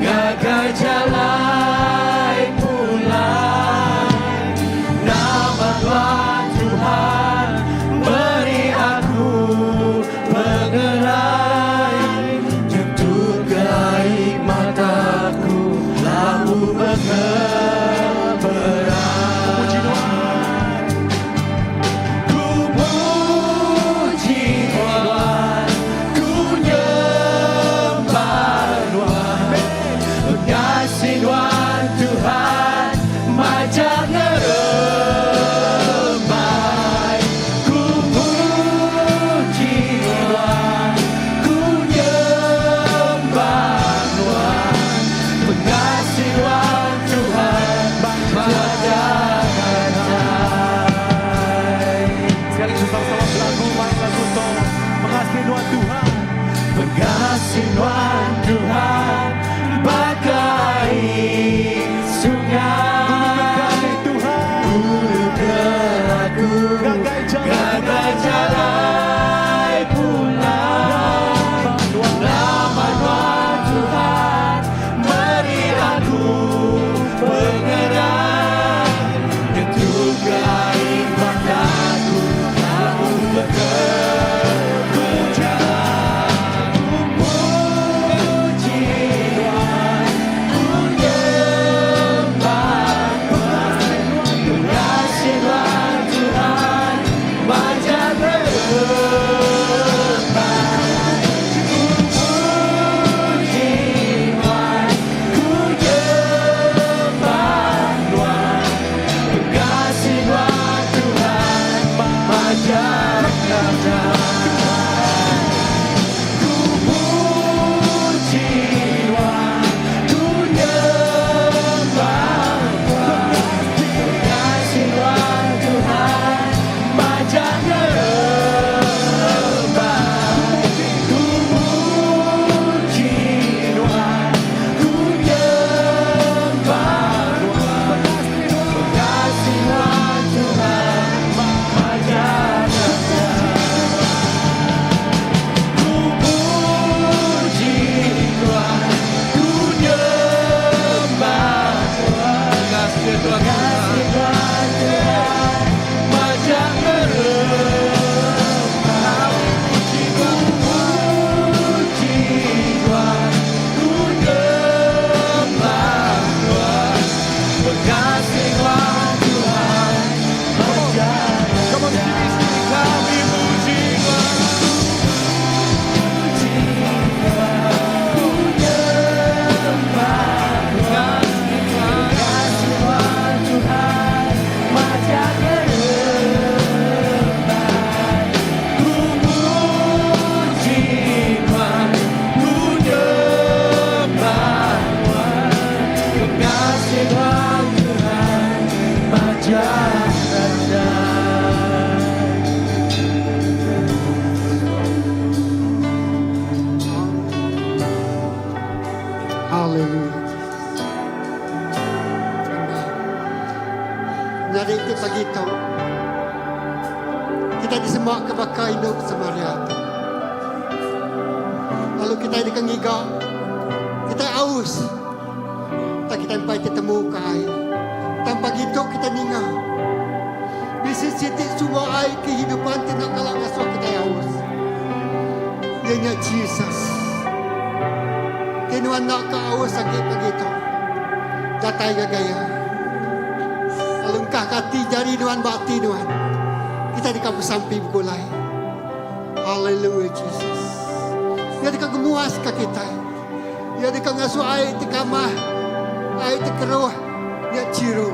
bagai jalan pulang. Nama Tuhan beri aku bergerai, nyentuh air mataku, lalu bergerai. Puji Tuhan. begitu. Kita disemak ke bakal hidup Samaria. Lalu kita dikengiga, kita aus. Tak kita sampai ketemu ke air. Tanpa gitu kita ninga. Bisa sitik semua air kehidupan tidak kalah ngasuh kita aus. Ianya Jesus. Tinuan nak ke aus sakit begitu. Datai gaya. Lalu engkah kati jari Tuhan bakti Tuhan. Kita dikau sampai bergulai. Hallelujah Jesus. Ya dikau gemuas ke kita. Ya dikau ngasuh air di kamar. Air di keruh. Ya ciru.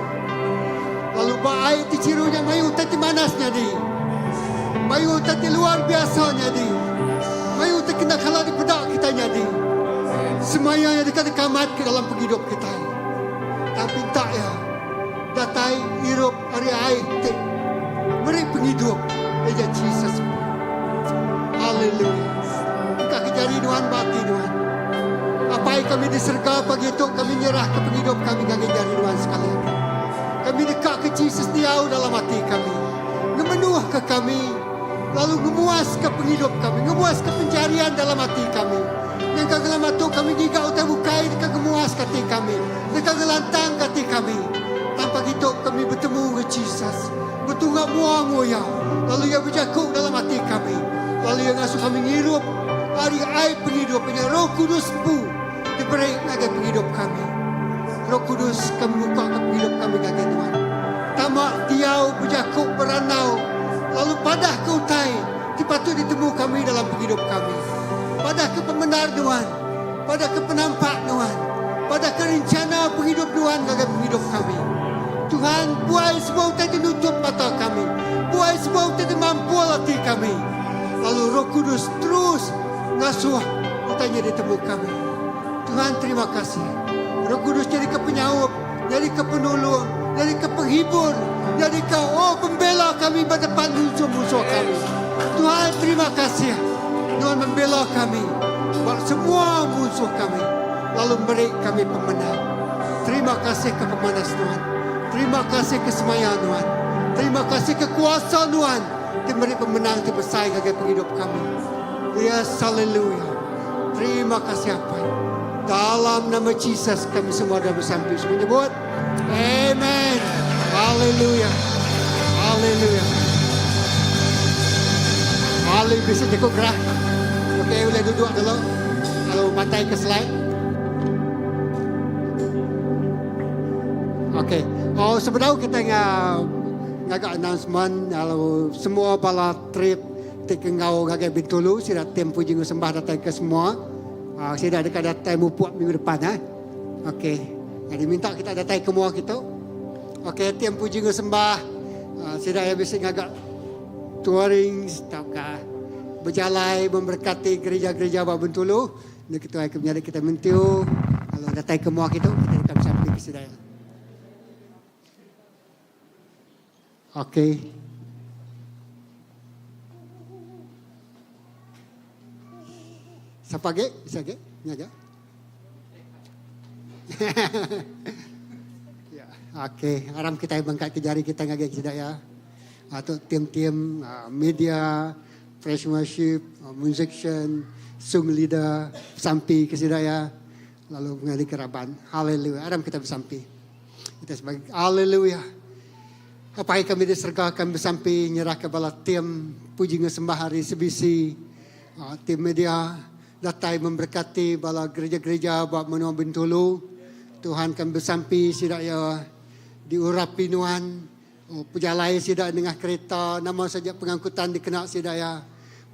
Lalu ba air di cirunya mayu tadi manasnya di. Mayu tadi luar biasanya di. Mayu tadi kena kalah di bedak kita jadi. Semuanya yang dekat kamat ke dalam penghidup kita. Tapi tak ya. Datai hidup hari air. Beri penghidup. Ya Jesus. Hallelujah. Kak jari Tuhan bati Tuhan. Apa yang kami diserga pagi itu kami nyerah ke penghidup kami kaki jari Tuhan sekalian. Kami dekat ke Jesus diau dalam hati kami. Memenuh ke kami. Lalu memuas ke penghidup kami. Memuas ke pencarian dalam hati kami. Yang kagak matu kami juga utai bukai dekat memuas hati kami. Dekat gelantang hati kami. Tanpa gitu kami bertemu dengan Jesus. Bertunggak muang-muang. Lalu ia berjakuk dalam hati kami. Lalu ia ngasuh kami ngirup. Hari air penghidup. Roh Kudus bu. Diberi agar penghidup kami. Roh Kudus kami buka ke penghidup kami agar Tuhan. Tamak tiau berjakuk beranau. Lalu padah ke utai. Dipatut ditemu kami dalam penghidup kami. Padah ke pembenar Tuhan. Padah ke penampak Tuhan. Padah ke rencana penghidup Tuhan agar penghidup kami. Tuhan, buai semua utai menutup mata kami. Buai semua utai mampu hati kami. Lalu Roh Kudus terus ngasuh utainya ditemu kami. Tuhan terima kasih. Roh Kudus jadi ke penyaup, jadi ke penolong, jadi ke penghibur, jadi ke pembela kami berdepan musuh-musuh kami. Tuhan terima kasih. Tuhan membela kami, buat semua musuh kami, lalu beri kami pemenang. Terima kasih ke pemanas Tuhan. Terima kasih ke semaya Tuhan. Terima kasih ke kuasa Tuhan. Diberi pemenang di bersaing agar penghidup kami. Yes, haleluya. Terima kasih apa. Dalam nama Jesus kami semua dah bersampai. Menyebut, amen. Haleluya. Haleluya. Haleluya. Bisa cukup gerah. Okey, boleh duduk dulu. Kalau matai ke slide. Okey. Oh, sebenarnya kita ngagak announcement kalau semua bala trip tekengau ngagak Bintulu sida tempo jingu sembah datang ke semua. Sida dekat datang mupuak minggu depan Okey. Jadi minta kita datang ke semua kita. Okey, tempo jingu sembah sida ya bisa ngagak touring setaukah berjalan memberkati gereja-gereja Bab Bintulu. Ini kita akan menjadi kita mentiu. Kalau datang ke semua kita akan sampai ke sida. Okey. Siapa ge? Bisa ge? Ini aja. Ya, okey. Aram kita bangkat ke jari kita ngage tidak ya. Atau tim-tim media, fresh worship, musician, sung leader sampai ke sida ya. Lalu mengali keraban. Haleluya. Aram kita bersampai. Kita sebagai haleluya. Apa yang kami disergakan bersampai nyerah kepada tim puji ngesembah hari sebisi tim media datai memberkati bala gereja-gereja buat menua Bintulu. Tuhan kami bersampai sidak ya diurapi Tuhan. Pejalai sidak dengan kereta nama saja pengangkutan dikenal sidak ya.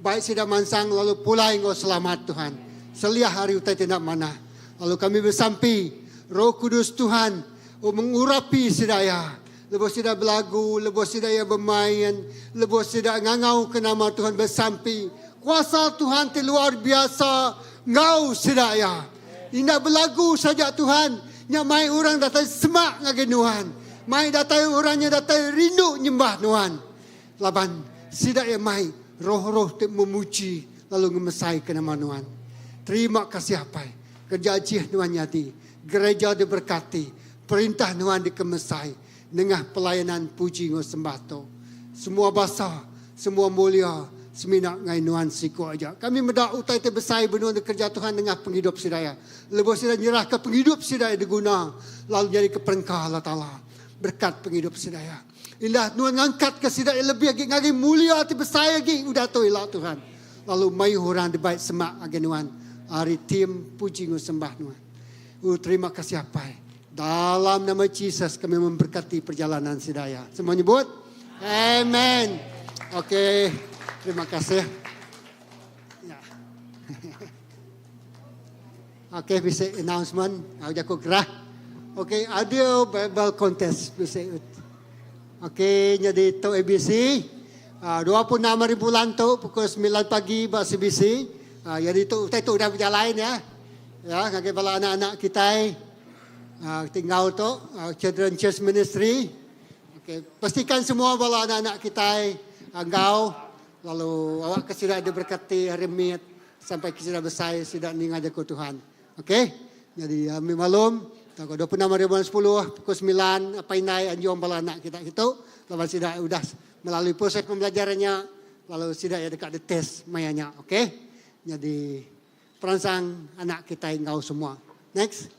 Baik sidak mansang lalu pulai ngau selamat Tuhan. Seliah hari utai tidak mana. Lalu kami bersampai Roh Kudus Tuhan mengurapi sidak ya. Lepas tidak berlagu, lepas tidak ya bermain, lepas tidak ngangau ke nama Tuhan bersampai. Kuasa Tuhan itu luar biasa. Ngau tidak ya. Tidak berlagu saja Tuhan. Yang main orang datang semak ngagi Tuhan. Main datang orangnya datang rindu nyembah Tuhan. Laban tidak ya main roh-roh itu memuji lalu ngemesai ke nama Tuhan. Terima kasih apa. Kerja Tuhan nyati. Gereja diberkati. Perintah Tuhan dikemesai. nengah pelayanan puji ngo sembah to. Semua basah, semua mulia, seminak ngai nuan siku aja. Kami medak utai te besai benua kerja Tuhan nengah penghidup sidaya. Lepas sidaya nyerah ke penghidup sidaya diguna, lalu jadi ke perengkah Allah Ta'ala. Berkat penghidup sidaya. Ilah nuan ngangkat ke sidaya lebih lagi ngagi mulia te besai lagi udah tu ilah Tuhan. Lalu mai orang di baik semak agi nuan. Hari tim puji ngo sembah nuan. Terima kasih apa. Dalam nama Yesus kami memberkati perjalanan sidaya. Semua nyebut? Amen. Okey. Terima kasih. Ya. Okey, bisa announcement. Aku gerah. Okey, ada Bible contest bisa. Okey, jadi tu ABC. 26,000 lantuk pukul 9 pagi bahasa CBC. Jadi itu dah berjalan ya. Ya, ngagi bala anak-anak kita tinggal tu Children Church Ministry. Okay. Pastikan semua bala anak-anak kita engkau lalu awak kesida diberkati remit sampai kesida besar sida ninga jago Tuhan. Okey. Jadi kami malum tanggal 26 bulan 10 pukul 9 apa inai anjung bala anak kita itu lawan sida udah melalui proses pembelajarannya lalu sida ya dekat tes mayanya. Okey. Jadi perangsang anak kita engkau semua. Next.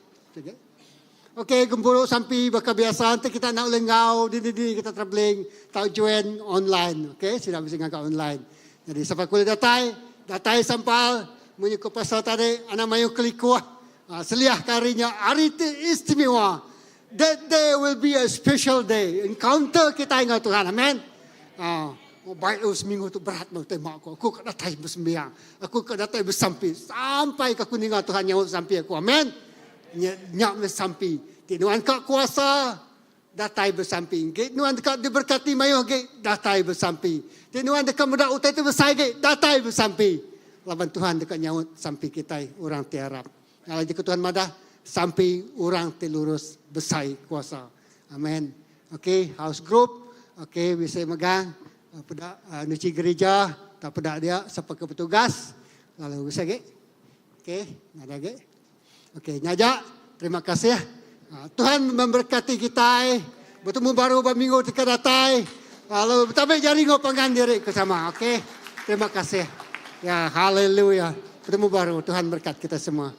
Okey, gemboro sampai bakal biasa nanti kita nak lengau di kita travelling tahu join online. Okey, sudah bisa ngangkat online. Jadi sampai kulit datai sampal menyukup pasal tadi anak mayu kelikuah. Seliah karinya hari istimewa. That day will be a special day. Encounter kita dengan Tuhan. Amin. Baik seminggu tu berat mau tembak aku. Aku kena datai bersembiang. Aku kena datai bersampai sampai ke kuningan Tuhan nyawa sampai aku. Amin. Nyak bersampai. Nuan kak kuasa datai bersampai. Nuan dekat diberkati mayu datai bersampai. Nuan dekat muda utai tu besai datai bersampai. Laban Tuhan dekat nyawa sampai kita orang tiarap. Kalau jika Tuhan madah sampai orang telurus besai kuasa. Amin. Okey, house group. Okey, bisa megang pada nuci gereja, tak pada dia sampai ke petugas. Lalu bisa ke? Okey, ada ke? Okey, nyajak. Terima kasih. Tuhan memberkati kita. Bertemu baru minggu tika datai. Lalu tapi jari ngopangan diri ke sama. Okey. Terima kasih. Ya, haleluya. Bertemu baru. Tuhan berkat kita semua.